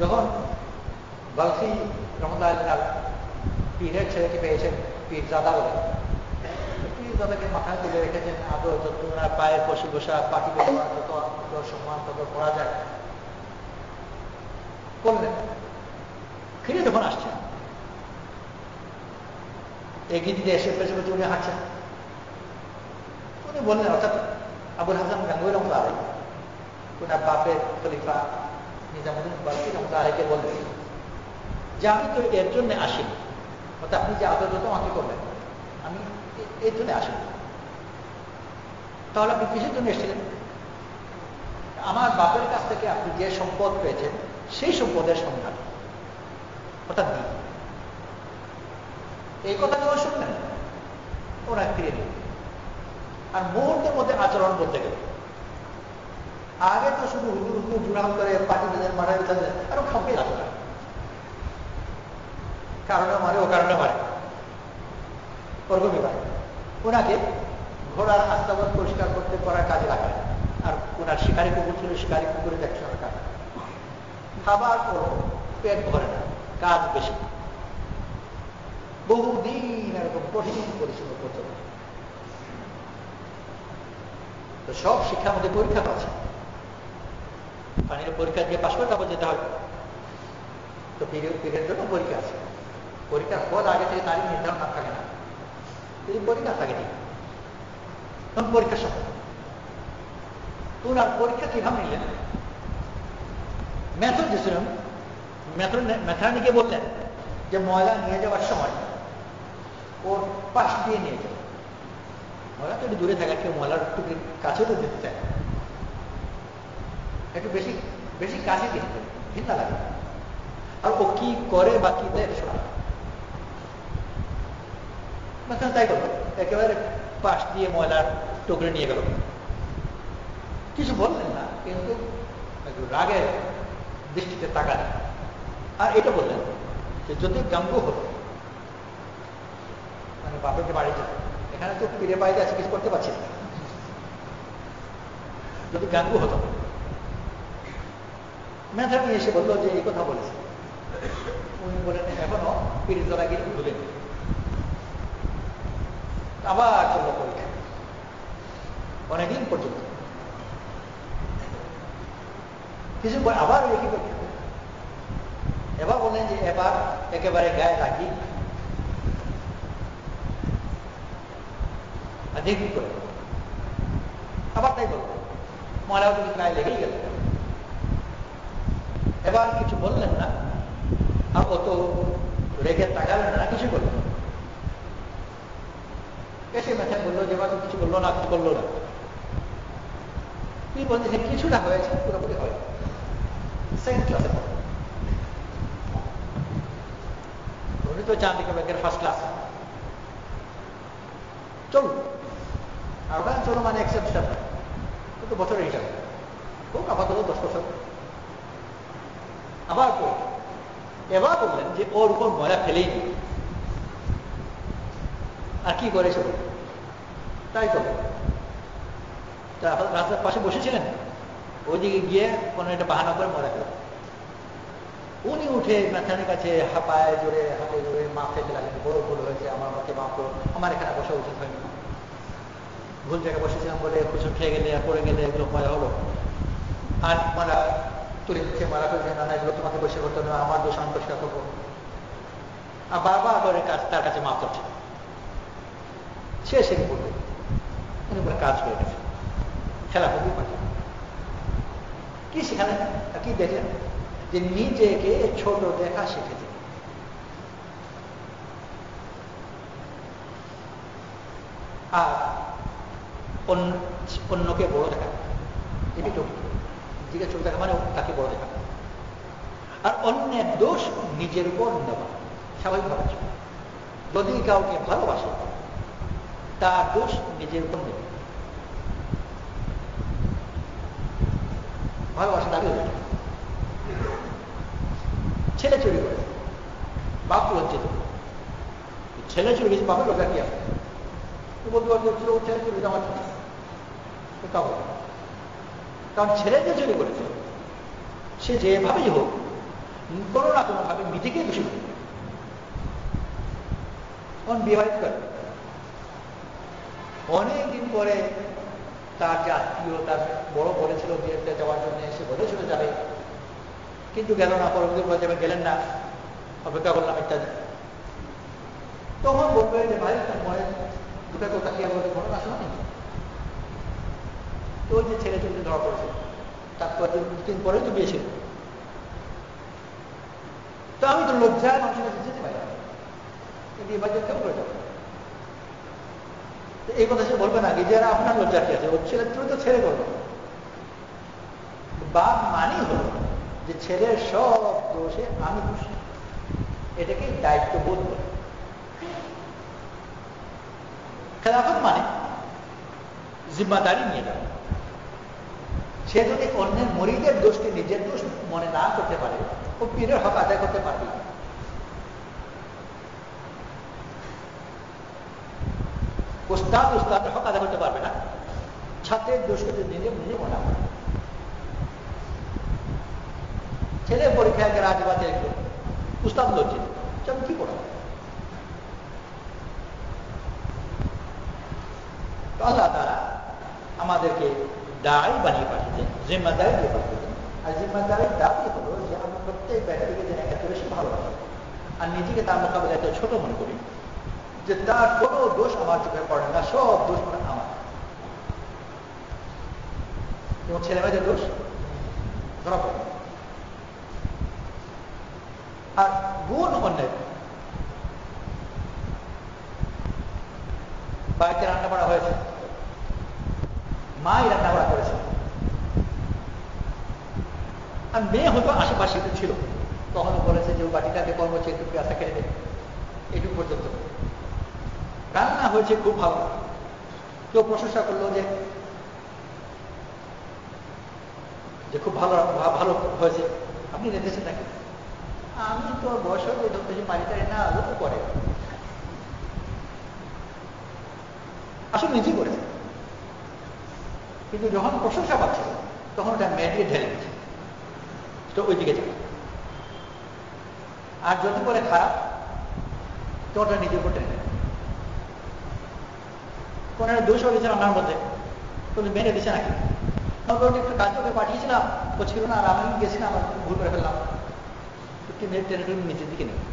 যখন বালখি রহমতুল্লাহ আলাইহি পীরের ছেলেকে পেয়েছেন, পীরজাদা বলে, পীরজাদাকে মাথায় তুলে রেখেছেন, আদর যত ওনার পায়ের বসে বসা পাটি ব্যবহার যত আদর সম্মান তত করা যায় করলেন। ফিরে যখন আসছেন, এগিয়ে দিতে এসে পেছনে পেছনে উনি হাঁটছেন। উনি বললেন, অর্থাৎ আবুল হাসান গাঙ্গুহি রহমতুল্লাহ আলাইহি ওনার বাপের খলিফা নিজামুদ্দিন বালখি রহমতুল্লাহ আলাইহিকে বললেন যে আমি তো এর জন্য আসিনি, অর্থাৎ আপনি যে আদর যত আমাকে করলেন আমি এর জন্য আসিনি, তাহলে আপনি কিসের জন্য এসেছিলেন? আমার বাপের কাছ থেকে আপনি যে সম্পদ পেয়েছেন সেই সম্পদের সন্ধান, অর্থাৎ দিন। এই কথা যখন শুনলেন ওরা ফিরে দিল। আর মুহূর্তের মধ্যে আচরণ বলতে গেল, আগে তো শুধু হুজুর হুজুর জুড়াম করে পাটি বেঁধে মারা বেঁধে আরো খাপে আসলে কারণে মারে, ও কারণে মারে, ওরকমই পারে। ওনাকে ঘোড়ার আস্তাবল পরিষ্কার করতে করার কাজে লাগায়, আর ওনার শিকারি কুকুর ছিল, শিকারি কুকুরে দেখাশোনার কাজ। খাবার করো, পেট ভরে না, কাজ বেশি, বহুদিন এরকম কঠিন পরিশ্রম করতে হবে। তো সব শিক্ষার মধ্যে পরীক্ষা পাচ্ছে, পানির পরীক্ষা দিয়ে পাশ করে তারপর যেতে হবে। তো পীরের জন্য পরীক্ষা আছে, পরীক্ষার পদ আগে থেকে তারই নির্ধারণ না থাকে না, যদি পরীক্ষা থাকে ঠিক তখন পরীক্ষার সময় ওনার পরীক্ষা কিভাবে নিলেন? মেথড দিয়েছিলেন, মেথরানিকে বললেন যে ময়লা নিয়ে যাওয়ার সময় ওর পাশ দিয়ে নিয়ে যাবে। ময়লা তো একটু দূরে থাকে, কেউ ময়লার একটু কাছে তো যেতে চায়, একটু বেশি বেশি কাছে দিয়ে ঘৃণা লাগে। আর ও কি করে বা কি দেয় শোনা, তাই করলো, একেবারে পাশ দিয়ে ময়লার টুকরে নিয়ে গেল। কিছু বললেন না, কিন্তু একটু রাগের দৃষ্টিতে তাকালেন। আর এটা বললেন যে যদি গাঙ্গু হতো, মানে বাপের বাড়ি যেত, এখানে তো পীরে বাড়িতে আছে, কিছু করতে পারছি না, যদি গাঙ্গু হতো। মেধাবী এসে বললো যে এই কথা বলেছে। উনি বলেন এখনো পীরের দ্বারা গিয়ে ভুলেন। আবার চললো পরীক্ষা অনেকদিন পর্যন্ত। কিছু আবার একই পরীক্ষা, এবার বললেন যে এবার একেবারে গায়ে লাগি দেখি করে, আবার তাই বলবো, ময়লাও কিন্তু গায়ে লেগেই গেল। এবার কিছু বললেন না, আর অত রেখে তাকালেন না, কিছু বললেন। এসে মেথা বললো যে এবার কিছু বললো না, কিছু করলো না। তুই বলতে কিছুটা হয়েছে, পুরোপুরি হয় সেকেন্ড ক্লাসে পড়ে। উনি তো চান্দিকা ব্যাংকের ফার্স্ট ক্লাস, চলুন। আর ওখানে চলো মানে এক্সেপশন, কিন্তু বছরের হিসাবে খুব আপাতত 10 বছর। আবার এবার বললেন যে ওর উপর ময়লা ফেলেই নি, আর কি করেছে তাই তো। রাস্তার পাশে বসেছিলেন, ওইদিকে গিয়ে কোনো একটা বাহানা করে ময়লা ফেলে। উনি উঠে মেথানির কাছে হাঁপায় জোরে, হাতে জোরে মাপ খেতে লাগেন, বড় ভুল হয়েছে, আমার মাকে মাপ করো, আমার এখানে বসা উচিত হয়নি, ভুল জায়গায় বসেছিলাম বলে কিছু খেয়ে গেলে পড়ে গেলে এগুলো মজা হলো। আর মারা তুলে দিচ্ছে, মারা করে না, এগুলো তোমাকে বসে করতে হবে, আমার দোষ আমি পরিষ্কার করবো। আর বারবার করে তার কাছে মাপ করছে, সে সেদিন বলবে উনি বলে কাজ করে গেছে, খেলা করবি পারে। কি শিখালেন, কি দেখলেন? যে নিজেকে ছোট দেখা শিখে দিন। আর অন্যকে বড় দেখা, এটি তো নিজেকে ছোট দেখা মানে তাকে বড় দেখা। আর অন্যের দোষ নিজের উপর নেওয়া স্বাভাবিকভাবে। যদি কাউকে ভালোবাসে তার দোষ নিজের উপর নেবে, ভালোবাসা দাবি হয়ে ছেলে চুরি করেছে, বাপ লজ্জিত, ছেলে চুরি গেছে, বাপের লোকের কি আছে? বলতে পারছে ও ছেলে চুরি আমার কাবো, কারণ ছেলে যে চুরি করেছে সে যেভাবেই হোক কোনো না কোনোভাবে নিজেকেই দোষী করবে। তখন বিবাহিত করে অনেকদিন পরে তার যে আত্মীয় তার বড় বলেছিল বিয়েতে যাওয়ার জন্য, সে বলেছিল যাবে, কিন্তু গেল না, পরবর্তী বলে যাবে, গেলেন না, অপেক্ষা করলাম ইত্যাদি। তখন বলবে যে ভাই তার মনে দুটো তো তাকিয়ে বলতে ঘটনা শোনি, তো ওই যে ছেলে চলতে ধরা পড়েছে, তারপর দিন পরে তো বিয়ে ছিল, তো আমি তো লজ্জায় মানুষের কাছে যেতে পারি, কিন্তু এবার কেউ করে যাবে। এই কথা সে বলবে না কি যে আপনার লজ্জা কি আছে, ওর ছেলে তুমি তো ছেলে করবে। বাপ মানি হল যে ছেলের সব দোষে আমি দোষী, এটাকে দায়িত্ববোধ বলে। খেলাফত মানে জিম্মাদারি নিয়ে যাবে। সে যদি অন্যের মরিদের দোষকে নিজের দোষ মনে না করতে পারে, ও পীরের হক আদায় করতে পারবে। উস্তাদের হক আদায় করতে পারবে না, ছাত্রের দোষকে নিজে নিজে মনে হবে। ছেলে পরীক্ষায় রাজবাতে একটু উস্তাদ লজ্জিত, আমি কি করবো? আল্লাহ তাআলা আমাদেরকে দায়ী বানিয়ে পাঠিয়েছেন, জিম্মাদারি দিয়ে পাঠিয়েছেন। আর জিম্মাদারির দাবি হলো যে আমি প্রত্যেক ব্যক্তিকে যেন এত বেশি ভালোবাসি আর নিজেকে তার মোকাবিলায় এত ছোট মনে করি যে তার কোনো দোষ আমার চোখে পড়ে না, সব দোষ মানে আমার। এবং ছেলে মেয়েদের দোষ ধরা পড়ে। আর গুণ অন্যের, বাড়িতে রান্না করা হয়েছে, মাই রান্না করা করেছে, আর মেয়ে হয়তো আশেপাশে ছিল, তখন বলেছে যে বাটিটাকে কর্ম হচ্ছে একটু পেঁয়াজটা কেটে দেবে, এটুকু পর্যন্ত। রান্না হয়েছে খুব ভালো, কেউ প্রশংসা করলো যে খুব ভালো ভালো হয়েছে, আপনি রেঁধেছেন নাকি? আমি তো বয়স হয়ে ধরতেছি পারিটারি না, লোক করে, আসলে নিজেই করেছে। কিন্তু যখন প্রশংসা পাচ্ছে তখন ওটা মেয়েটিকে ঢেলে দিচ্ছে, তো ওই দিকে যাবে। আর যদি বলে খারাপ তো ওটা নিজের উপর টেনে নেবে। কোন একটা দোষ হয়েছে রান্নার মধ্যে, তুমি মেরে দিচ্ছে নাকি? একটু কাজ করে পাঠিয়েছিলাম, ও ছিল না, আর আমি গেছিলাম, আমার ভুল করে ফেললাম, একটু মেরে টেনে টেনে নিচের দিকে নেবে।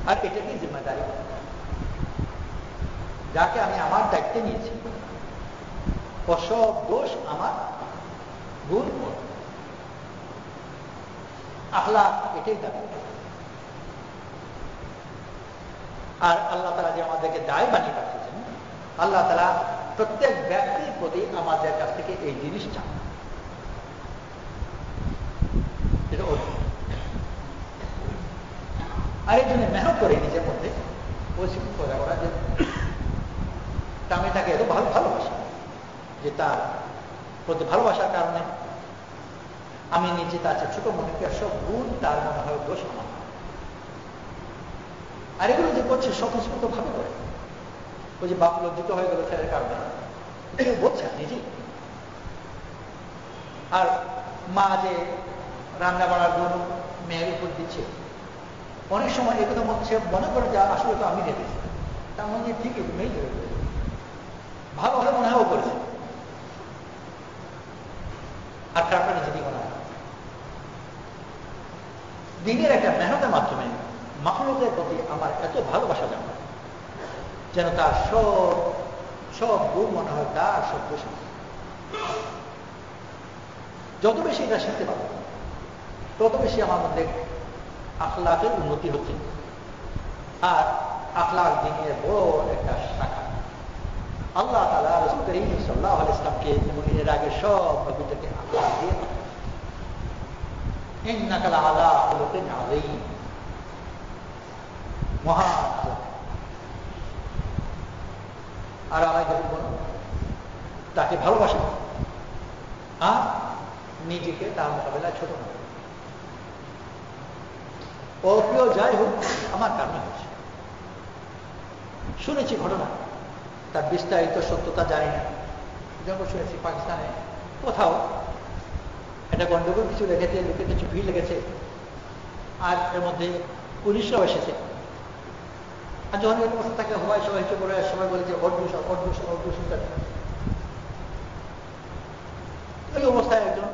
আর এটা কি জিম্মাদারি, যাকে আমি আমার দায়িত্বে নিয়েছি, সব দোষ আমার, ভুল আখলাক, এটাই দাবি। আর আল্লাহ তাআলা যে আমাদেরকে দায় বানিয়ে পাঠিয়েছেন, আল্লাহ তাআলা প্রত্যেক ব্যক্তির প্রতি আমাদের কাছ থেকে এই জিনিস চান। আর এই জন্য মেহনত করে নিজের মধ্যে পরিস্থিতি করা করা যে আমি তাকে এত ভালোবাসি যে তার প্রতি ভালোবাসার কারণে আমি নিজে তার ছোট মনে করি সব গুণ তার মনে হয় দোষ আমার। আর এগুলো যে করছে স্বতঃস্ফূর্ত ভাবে করে, ওই যে বাপ লজ্জিত হয়ে গেল ছেলের কারণে, কেউ বলছে নিজেই। আর মা যে রান্না বাড়ার গুণ মেয়ের উপর দিচ্ছে, অনেক সময় এগুলো সে মনে করে যে আসলে তো আমি রেখেছি, তার মধ্যে ঠিকই মেয়ে ধরে ভালো ভালো মনে হয় ও করেছে, আর খারাপটা নিজে দিকে মনে হয়। দিনের একটা মেহনতের মাধ্যমে মাখলুকের প্রতি আমার এত ভালোবাসা জন্ম, যেন তার সব গুণ মনে হয় তার সব দোষ। যত বেশি এটা শিখতে পারবো তত বেশি আমার মধ্যে আখলাকের উন্নতি হচ্ছে। আর আখলাক দিনের বড় একটা শাখা। আল্লাহ তাআলা রাসূল করিম সাল্লাল্লাহু আলাইহি ওয়াসাল্লামকে এবং এর আগে সব নবীদেরকে আখলাক দিয়ে ইন্নাকা লাআলা খুলুকিন আযীম, মহান আখলাক। আর আমরা যদি বলো তাকে ভালোবাসা আর নিজেকে তার মোকাবেলায় ছোট না, অপ্রিয় যাই হোক আমার কারণে হয়েছে। শুনেছি ঘটনা, তার বিস্তারিত সত্যতা জানি না। যেমন শুনেছি পাকিস্তানে কোথাও একটা গন্ডগোল কিছু লেগেছে, লোকের কিছু ভিড় লেগেছে, আর এর মধ্যে পুলিশরাও এসেছে। আর যখন এই অবস্থা থাকে হওয়ায় সবাই বলে, সবাই বলে যে অর্ডুষণ অর্ডুষণ অর্ডুষণ। ওই অবস্থায় একজন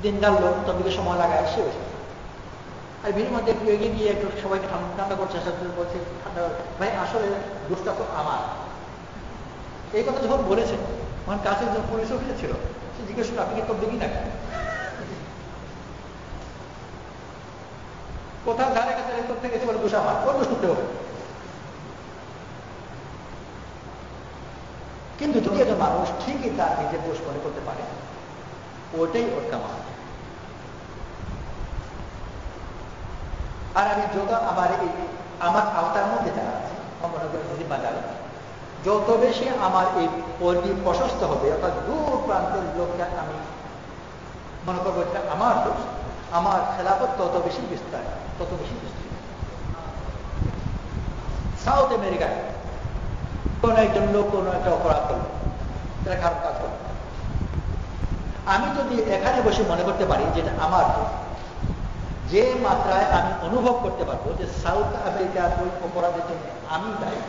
দিনদার লোক তবে সময় লাগায় সে এসেছে। আর ভিড়ের মধ্যে একটু এগিয়ে গিয়ে একটু সবাইকে ঠান্ডা করছে, বলছে ঠান্ডা ভাই আসলে দোষটা তো আমার। এই কথা যখন বলেছেন তখন কাছে যখন পুলিশ অফিসার ছিল, সে জিজ্ঞেস করলো আপনি কি তোর দেখি না কোথাও ধারে কাছে করতে গেছে বলে দোষ আমার, ওর দোষ করতে হবে। কিন্তু যদি একজন মানুষ ঠিকই তার নিজের দোষ মনে করতে পারে, ওটাই ওর কামাল। আর আমি যত আমার আওতার মধ্যে যারা আছে, মনে করি জিম্মাদারি, যত বেশি আমার এই পরিধি প্রশস্ত হবে, অর্থাৎ দূর প্রান্তের লোককে আমি মনে করবো এটা আমার দোষ, আমার খেলাফত তত বেশি বিস্তার, তত বেশি বিস্তৃত। সাউথ আমেরিকায় কোন একজন লোক কোনো একটা অপরাধ করলো, তারা খারাপ কাজ করলো, আমি যদি এখানে বসে মনে করতে পারি যেটা আমার দোষ, যে মাত্রায় আমি অনুভব করতে পারবো যে সাউথ আমেরিকার ওই অপরাধের জন্য আমি দায়ী,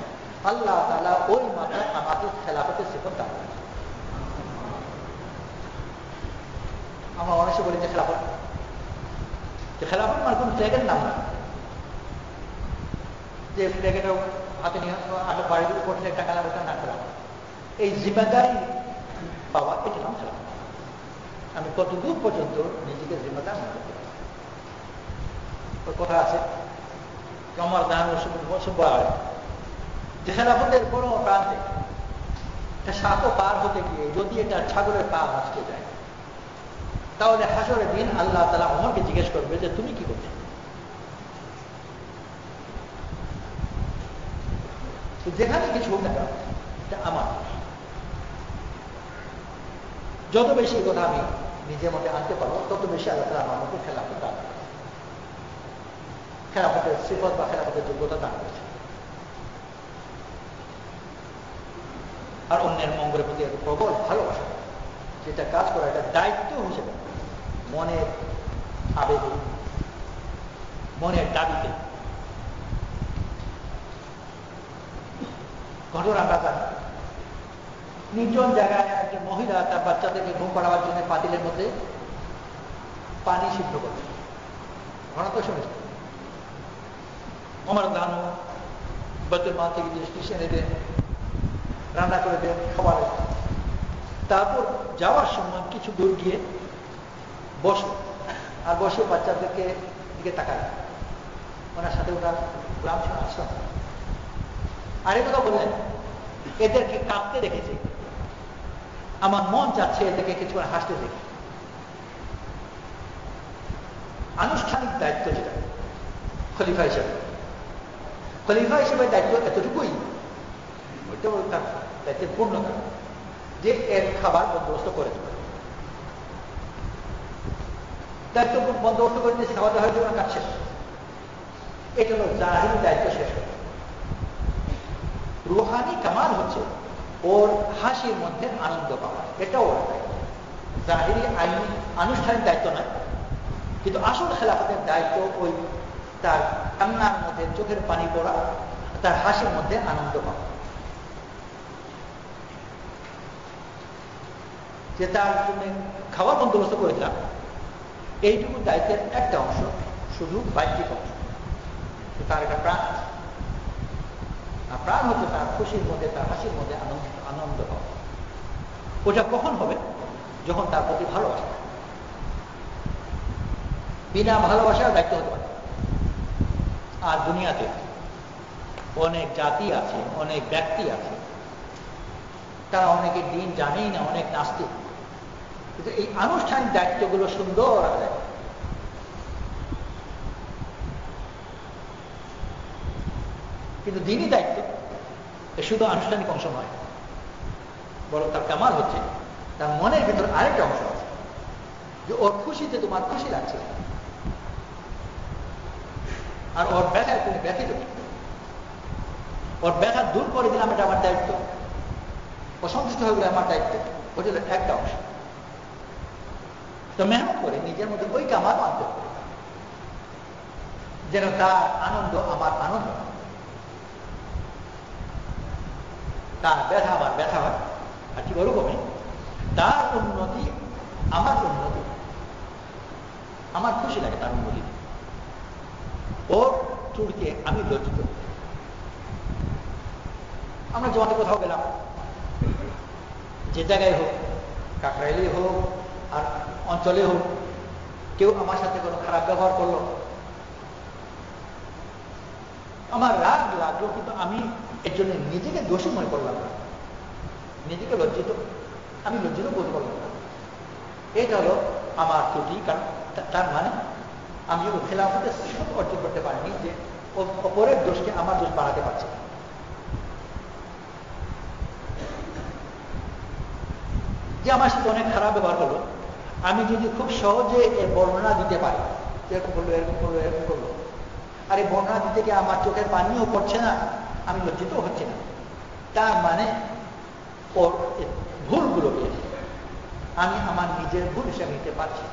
আল্লাহ তাআলা ওই মাত্রায় আমাকে খেলাফতের সিফত দান করেন। আমরা অনেকে বলি যে খেলাফত মানে কোন ফ্ল্যাগের নাম না, যে ফ্ল্যাগের হাতে নিয়ে আগে বাড়ির উপর থেকে টাকা লাগাতে না করা, এই জিম্মেদারি পাওয়া, এটা নাম খেলাফত। আমি কতদূর পর্যন্ত নিজেকে জিম্মেদার মনে করতে পারি। কথা আছে আমার যে খেলাফতের কোনো প্রান্তে সাতও পার হতে গিয়ে যদি এটা ছাগলের পা মচকে যায়, তাহলে হাসরের দিন আল্লাহ তাআলা ওমরকে জিজ্ঞেস করবে যে তুমি কি করছো। যেখানে কিছু হোক না কেন এটা আমার। যত বেশি কথা আমি নিজের মধ্যে আনতে পারবো, তত বেশি আল্লাহ তাআলা আমার মধ্যে খেলাফত দান, খেলাফতের সিফত বা খেলাফতের যোগ্যতা দান করেছে। আর অন্যের মঙ্গলের প্রতি একটা প্রবল ভালোবাসা, যেটা কাজ করা এটা দায়িত্ব হিসেবে, মনের আবেগে, মনের দাবিতে। ঘটনা আমরা জানি, নির্জন জায়গায় একজন মহিলা তার বাচ্চাদেরকে ঘুম পাড়াবার জন্য পাতিলের মধ্যে পানি সিদ্ধ করবে। ঘটনা তো শুনেছি। ওমর রাদিয়াল্লাহু আনহু বাইতুল মাল থেকে দৃষ্টি এনে দেন, রান্না করে দেন খাবারে। তারপর যাওয়ার সময় কিছু দূর গিয়ে বসে, আর বসে বাচ্চাদেরকে দিকে তাকায়। ওনার সাথে ওনার গোলাম ছিল আসলাম। আরেক কথা বললেন, এদেরকে কাঁদতে দেখেছি, আমার মন চাচ্ছে এদেরকে কিছুক্ষণ হাসতে দেখি। আনুষ্ঠানিক দায়িত্ব যেটা খলিফা হিসেবে, খলিফা হিসেবে দায়িত্ব এতটুকুই, ওইটা তার দায়িত্বের পূর্ণতা যে এর খাবার বন্দোবস্ত করে দেবে। দায়িত্ব বন্দোবস্ত করে দিয়েছে, খাওয়া দাওয়া হয়ে যাবে, কাজ শেষ। এটা হলো জাহিরি দায়িত্ব শেষ করে। রুহানি কামাল হচ্ছে ওর হাসির মধ্যে আনন্দ পাওয়া, এটাও ওর দায়িত্ব। জাহিরি আইনি আনুষ্ঠানিক দায়িত্ব নয়, কিন্তু আসল খেলাফতের দায়িত্ব ওই তার কান্নার মধ্যে চোখের পানি পড়া, তার হাসির মধ্যে আনন্দ পাওয়া। যে তার জন্য খাবার বন্দোবস্ত করে দিলাম, এইটুকু দায়িত্বের একটা অংশ, শুধু বাহ্যিক অংশ। তার একটা প্রাণ আছে, আর প্রাণ হচ্ছে তার খুশির মধ্যে, তার হাসির মধ্যে আনন্দ পাওয়া। ওটা কখন হবে? যখন তার প্রতি ভালোবাসা। বিনা ভালোবাসার দায়িত্ব হতে পারে। আর দুনিয়াতে অনেক জাতি আছে, অনেক ব্যক্তি আছে, তারা অনেকে দিন জানেই না, অনেক নাস্তিক, কিন্তু এই আনুষ্ঠানিক দায়িত্বগুলো সুন্দর আদায়। কিন্তু দিনই দায়িত্ব শুধু আনুষ্ঠানিক অংশ নয়, বরং তার কামাল হচ্ছে তার মনের ভিতরে আরেকটা অংশ আছে, যে ওর খুশিতে তোমার খুশি লাগছে, আর ওর ব্যথায় তুমি ব্যথিত, ওর ব্যথা দূর করে দিলাম, এটা আমার দায়িত্ব। অসন্তুষ্ট হয়ে গেলে আমার দায়িত্ব, ওটা হলো একটা অংশ। তো মেহনত করে নিজের মধ্যে ওই কামাল আনতে হবে, যেন তার আনন্দ আমার আনন্দ, তার ব্যথা আমার ব্যথা হয়। আর ঠিক ওরকমই তার উন্নতি আমার উন্নতি, আমার খুশি লাগে তার উন্নতি। ওর চুরিকে আমি লজ্জিত। আমরা জমাতে কোথাও গেলাম, যে জায়গায় হোক, কাকরাইলে হোক আর অঞ্চলে হোক, কেউ আমার সাথে কোনো খারাপ ব্যবহার করলো, আমার রাগ লাগলো, কিন্তু আমি এর জন্য নিজেকে দোষী মনে করলাম না, নিজেকে লজ্জিত, আমি লজ্জিত বোধ করলাম না। এটা হলো আমার ত্রুটি। কারণ তার মানে আমি ওই খেলাফতের সুখ অর্জন করতে পারিনি, যে অপরের দোষকে আমার দোষ বাড়াতে পারছে না। যে আমার সাথে অনেক খারাপ ব্যবহার করলো, আমি যদি খুব সহজে এর বর্ণনা দিতে পারি, এরকম করলো এরকম করলো এরকম করলো, আর এই বর্ণনা দিতে গিয়ে আমার চোখের পানিও পড়ছে না, আমি লজ্জিত হচ্ছে না, তার মানে ওর ভুলগুলোকে আমি আমার নিজের ভুল হিসেবে নিতে পারছি।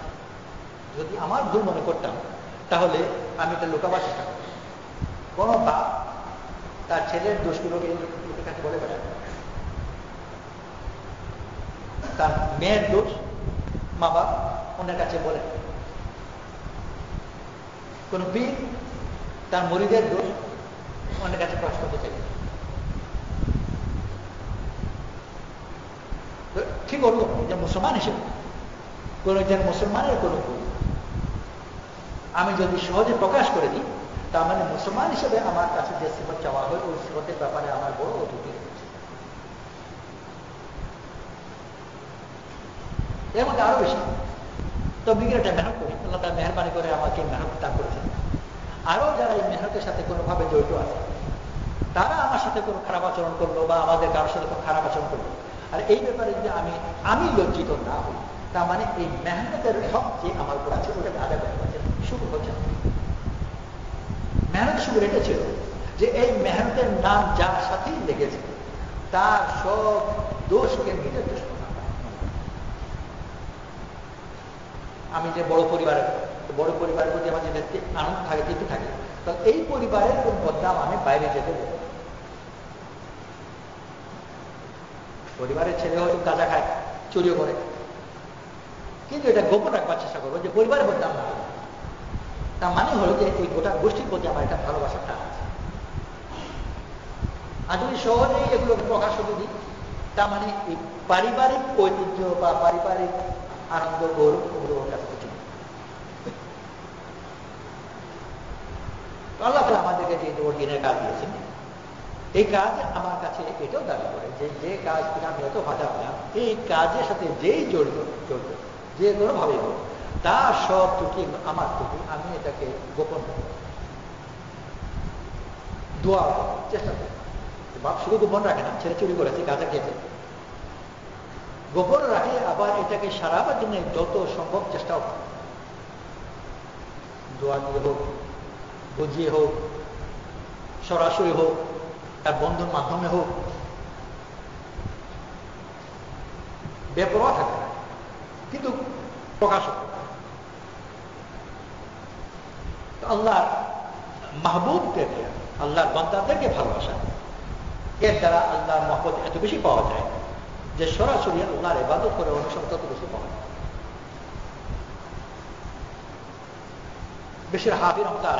যদি আমার ভুল মনে করতাম, তাহলে আমি এটা লুকাবার চেষ্টা করতাম। কোনো বাপ তার ছেলের দোষগুলোকে লোকের কাছে বলে বেড়ায়, তার মেয়ের দোষ মা বাপ অন্যের কাছে বলে। কোন পীর তার মুরিদের দোষ অন্যের কাছে প্রকাশ করতে চাই। ঠিক ওরকম যে মুসলমান হিসেবে কোন একজন মুসলমানের কোনো ভুল আমি যদি সহজে প্রকাশ করে দিই, তার মানে মুসলমান হিসেবে আমার কাছে যে সিফত চাওয়া হয়, ওই সিফতের ব্যাপারে আমার বড় অতিথি রয়েছে। এর মধ্যে আরো বেশি তবলিগের একটা মেহনত করি, আল্লাহ তার মেহরবানি করে আমাকে মেহনত দান করেছেন। আরো যারা এই মেহনতের সাথে কোনোভাবে জড়িত আছে, তারা আমার সাথে কোনো খারাপ আচরণ করলো বা আমাদের কারোর সাথে কোনো খারাপ আচরণ করলো, আর এই ব্যাপারে যদি আমি লজ্জিত না হই, তার মানে এই মেহনতের হক যে আমার উপর আছে ওটাকে আদায় করতে পারছে, শুরু হচ্ছে না। মেহনত শুরু এটা ছিল যে এই মেহনতের নাম যার সাথেই লেগেছে, তার সব দোষকে নিজের দোষ মনে হয়। আমি যে বড় পরিবারের প্রতি আমার যে আনন্দ থাকে, তৃপ্তি থাকে, তাহলে এই পরিবারের কোন বদনাম আমি বাইরে যেতে দেব। পরিবারের ছেলে হয়তো গাঁজা খায়, চুরিও করে, কিন্তু এটা গোপন রাখবার চেষ্টা করবো যে পরিবারের বদনাম না হয়। তার মানে হলো যে এই গোটা গোষ্ঠীর প্রতি আমার একটা ভালোবাসাটা আছে। আর যদি সহজেই এগুলোকে প্রকাশ হতে দিই, তার মানে এই পারিবারিক ঐতিহ্য বা পারিবারিক আনন্দ গৌরব ওগুলো ওর কাছে কিছু নেই। আল্লাহ তাআলা আমাদেরকে যে ওর দিনের কাজ দিয়েছেন, এই কাজ আমার কাছে এটাও দাবি করে যে কাজ কিনা আমি এত ভাজা পেলাম, এই কাজের সাথে যেই জড়িত যে কোনোভাবেই হোক, তার সব ত্রুটি আমার ত্রুটি, আমি এটাকে গোপন দোয়া চেষ্টা করি। বাপ শুধু গোপন রাখে না, ছেলে চুরি করেছে, গাঁজা খেয়েছে, গোপন রাখে, আবার এটাকে সারাবার জন্য যত সম্ভব চেষ্টাও করে। দোয়া দিয়ে হোক, বুঝিয়ে হোক, সরাসরি হোক, তার বন্ধুর মাধ্যমে হোক, বেপরোয়া থাকে না, কিন্তু প্রকাশ হোক। আল্লাহর মাহবুবদেরকে, আল্লাহর বান্দাদেরকে ভালোবাসা, এর দ্বারা আল্লাহর মহব্বত এত বেশি পাওয়া যায় যে সরাসরি আল্লাহর ইবাদত করে অনুসরণ তত বেশি পাওয়া যায়। বেশির হাফি রহমতুল্লাহ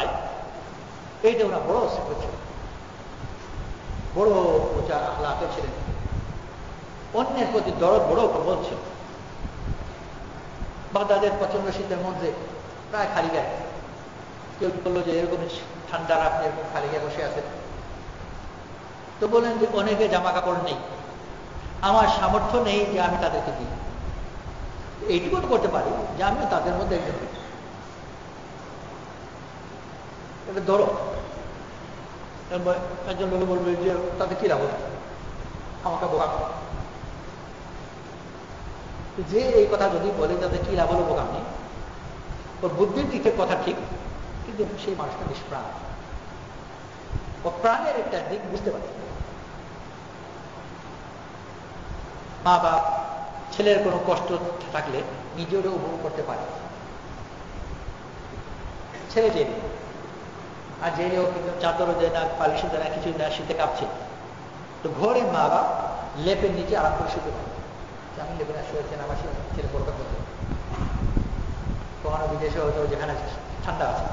এইটা ওরা বড় শিক্ষক ছিলেন, বড় উঁচা আখলাকের ছিলেন, অন্যের প্রতি দরদ বড় প্রবল ছিল। বাগদাদের প্রচন্ড শীতের মধ্যে প্রায় খালি গায়ে, কেউ বললো যে এরকম ঠান্ডার আপনি এরকম খালি গায়ে বসে আছেন, তো বলেন যে অনেকে জামা কাপড় নেই, আমার সামর্থ্য নেই যে আমি তাদেরকে দিই, এইটুকু তো করতে পারি যে আমিও তাদের মধ্যে একজন দিই। এটা ধরো একজন লোক বলবে যে তাতে কি লাভ, আমাকে বোকা, যে এই কথা যদি বলে তাতে কি লাভ হলো বোকা নেই, ওর বুদ্ধির দিকের কথা ঠিক, কিন্তু সেই মানুষটা নিষ্প্রাণ, ও প্রাণের একটা দিক বুঝতে পারে। মা বাপ ছেলের কোনো কষ্ট থাকলে নিজেরও উপভোগ করতে পারে। ছেলে জেনে আর জেনেও কিন্তু চাদরও দেয় না, পালিশও দেয় না, কিছু না, শীতে কাঁপছে, তো ঘরে মা বাপ লেপের নিচে আরাম করে শুতে পারে। আমি লেপে না শুয়েছেন, আমার ছেলে বড় করতে কখনো বিদেশে হয়তো যেখানে ঠান্ডা আছে,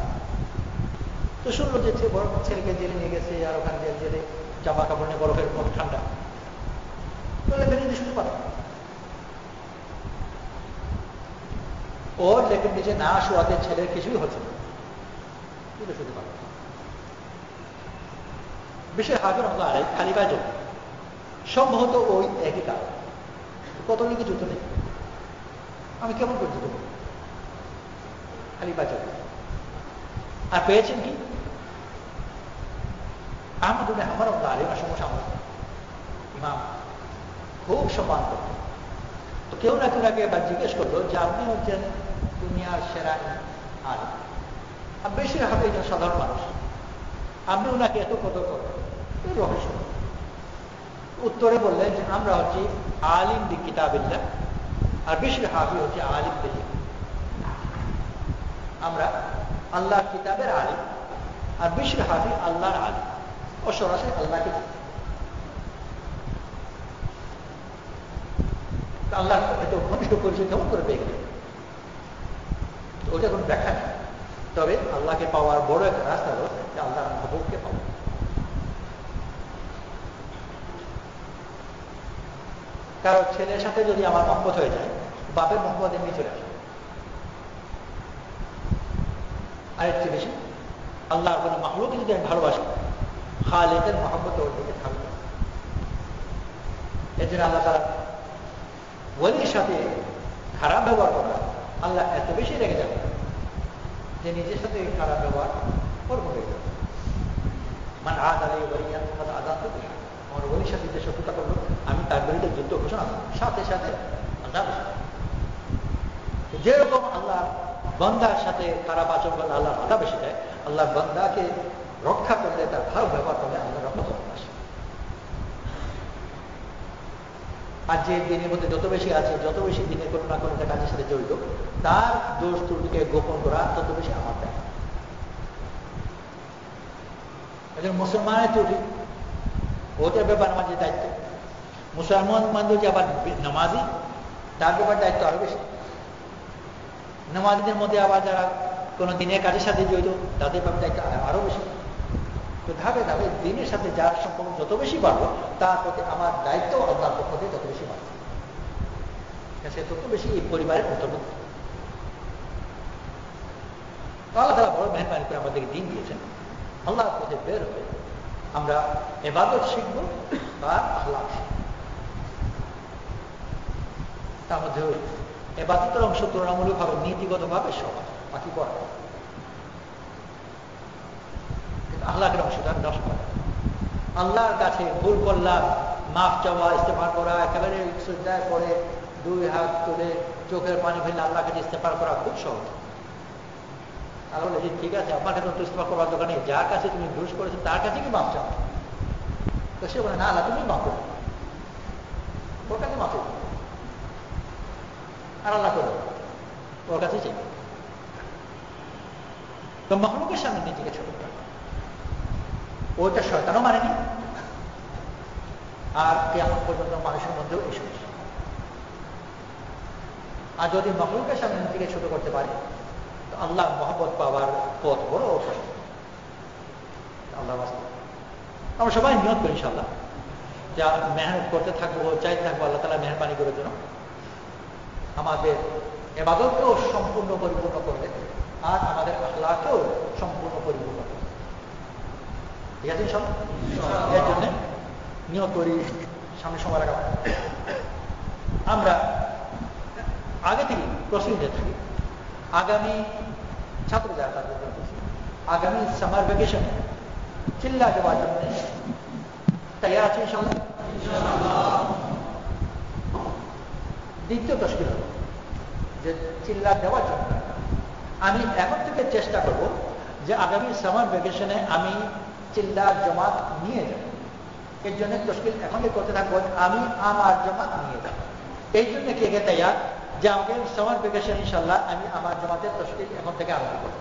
তো শুনলো যে বড় ছেলেকে জেলে নিয়ে গেছে, আর ওখানে জেলে জামা কাপড় নিয়ে বরফের মতো ঠান্ডা, তো লেপের নিচে শুতে পারে। ওর লেপের নিচে না শোয়াতে ছেলের কিছুই হচ্ছে না, কিন্তু শুতে পারে। বিশেষ হাজার মতো আড়াই খালি পায়ে জন্য সম্ভবত ওই একই কাজ। কত লিখে জুতো নেই, আমি কেমন করে জুতো নেই, খালি পায়ে জন্য। আর পেয়েছেন কি আহমদ আমার আলী সমস্যা আমার ইমাম খুব সম্মান করত। তো কেউ না কেউ আগে এবার জিজ্ঞেস করলো যে আপনি হচ্ছেন দুনিয়ার সেরা আলী, আর বেশিরভাগ একজন সাধারণ মানুষ, আপনি ওনাকে এত কদর করেন, রহস্য। উত্তরে বললেন যে আমরা হচ্ছি আলিম বি কিতাবিল্লাহ, আর বেশির হাফি হচ্ছে আলিম বি, আমরা আল্লাহর কিতাবের আলিম, আর বেশির হাফি আল্লাহর আলিম, ও সরাসরি আল্লাহকে আল্লাহ এত ঘনিষ্ঠ পরিচয় কেমন করে পেয়ে গেলেন? ওটা কোনো ব্যাখ্যা নেই, তবে আল্লাহকে পাওয়ার বড় একটা রাস্তা হলো যে আল্লাহর মহব্বতকে পাওয়া। কারণ ছেলের সাথে যদি আমার মহব্বত হয়ে যায়, বাপের মহব্বত এমনি চলে আসে। আরেক চেয়ে বেশি আল্লাহর কোনো মাহলুককে যদি আমি ভালোবাসি, খালেকের মহব্বত ওর দিকে থাকবে। এর জন্য আল্লাহ তাআলা ওলির সাথে খারাপ ব্যবহার করা আল্লাহ এত বেশি রেগে যাবে যে নিজের সাথে খারাপ ব্যবহার করবো হয়ে যাবে। মানে আদালে ওলিয়ান আদান তো আমার ওলির সাথে যে শত্রুতা করবো, আমি তার বিরুদ্ধে যুদ্ধ ঘোষণা করবো, সাথে সাথে আল্লাহ যেরকম আল্লাহ বন্দার সাথে খারাপ আচরণ করলে আল্লাহ আদা বেশি দেয়, আল্লাহ বন্দাকে রক্ষা করলে, তার ভালো ব্যবহার করলে আল্লাহ রক্ষা করতে আসে। আর যে দিনের মধ্যে যত বেশি আছে, যত বেশি দিনের কোনো না কোনো কাজের সাথে জড়িত, তার দোষ ত্রুটিকে গোপন করা তত বেশি আমার দেয়। একজন মুসলমানের ত্রুটি ওটার ব্যাপার আমাদের দায়িত্ব। মুসলমান বান্ধব যে আবার নামাজি, তার ব্যাপার দায়িত্ব আরো বেশি। নামাজিদের মধ্যে আবার যারা কোনো দিনের কাজের সাথে জড়িত, তাদের ব্যাপার দায়িত্ব আরো বেশি। তো ধাপে ধাপে দিনের সাথে যার সম্পর্ক যত বেশি বাড়বো, তার প্রতি আমার দায়িত্ব আল্লাহর পক্ষ থেকে তত বেশি বাড়বে, সে তত বেশি এই পরিবারের অন্তর্ভুক্ত। আল্লাহ তাআলা বড় মেহরবানি করে আমাদেরকে দিন দিয়েছেন। আল্লাহর পথে বের হয়ে আমরা ইবাদত শিখব বা আখলাক শিখব। তার মধ্যে ইবাদতের অংশ তুলনামূলকভাবে নীতিগতভাবে সহজ, বাকি পড়া আল্লাহর অংশটা নষ্ট করা। আল্লাহর কাছে ভুল করলাম, মাফ চাওয়া, ইস্তেগফার করা, একেবারে সিজদায় পড়ে দুই হাত তুলে চোখের পানি ফেলে আল্লাহর কাছে ইস্তেগফার করা খুব সহজ। আল্লাহ বলে ঠিক আছে, আপনার কাছে তো ইস্তেগফার করার দরকার নেই, যার কাছে তুমি দোষ করেছো তার কাছে কি মাফ চাও। তো সে বলে না আল্লাহ তুমি মাফ করো, ওর কাছে মাফ করো, আর আল্লাহ করো ওর কাছে চাই। তো মাহলুকের সামনে নিজেকে ছোট করা, ওইটা শয়তানও মানেনি, আর কিয়ামত পর্যন্ত মানুষের মধ্যেও এই সমস্যা। আর যদি মাহলুকের সামনে নিজেকে ছোট করতে পারে, তো আল্লাহ মহব্বত পাওয়ার পথ বড় প্রশস্ত। আল্লাহ আমরা সবাই নিয়ত করি ইনশাআল্লাহ, যা মেহনত করতে থাকবো, চাইতে থাকবো আল্লাহ তাআলা মেহেরবানি করার জন্য আমাদের ইবাদতকেও সম্পূর্ণ পরিপূর্ণ করবে, আর আমাদের আখলাকেও সম্পূর্ণ পরিপূর্ণ করবে। ঠিক আছে সব? এর জন্য নিয়ত করি, সামনে সময় রাখা। আমরা আগে থেকে প্রস্তুতি থাকি, আগামী ছাত্র যারা তাদের আগামী সামার ভ্যাকেশনে চিল্লা দেওয়ার জন্য তৈরি আছে ইনশাআল্লাহ। দ্বিতীয় তশকিল হল যে চিল্লা দেওয়ার জন্য আমি এখন থেকে চেষ্টা করব যে আগামী সামার ভ্যাকেশনে আমি চিল্লার জমাত নিয়ে যাব। এর জন্য তশকিল এখনই করতে থাকবো, আমি আমার জমাত নিয়ে যাব। এই জন্য কে কে তৈয়ার যে আমাকে সামার ভ্যাকেশন ইনশাল্লাহ আমি আমার জমাতের তশকিল এখন থেকে আরম্ভ করব।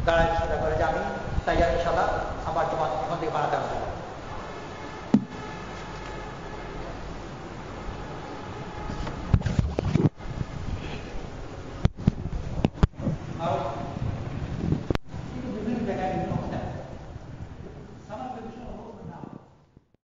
তারা সেটা করে যে আমি তৈয়ার ইনশাল্লাহ আমার জমাত এখন থেকে বানাতে হবে।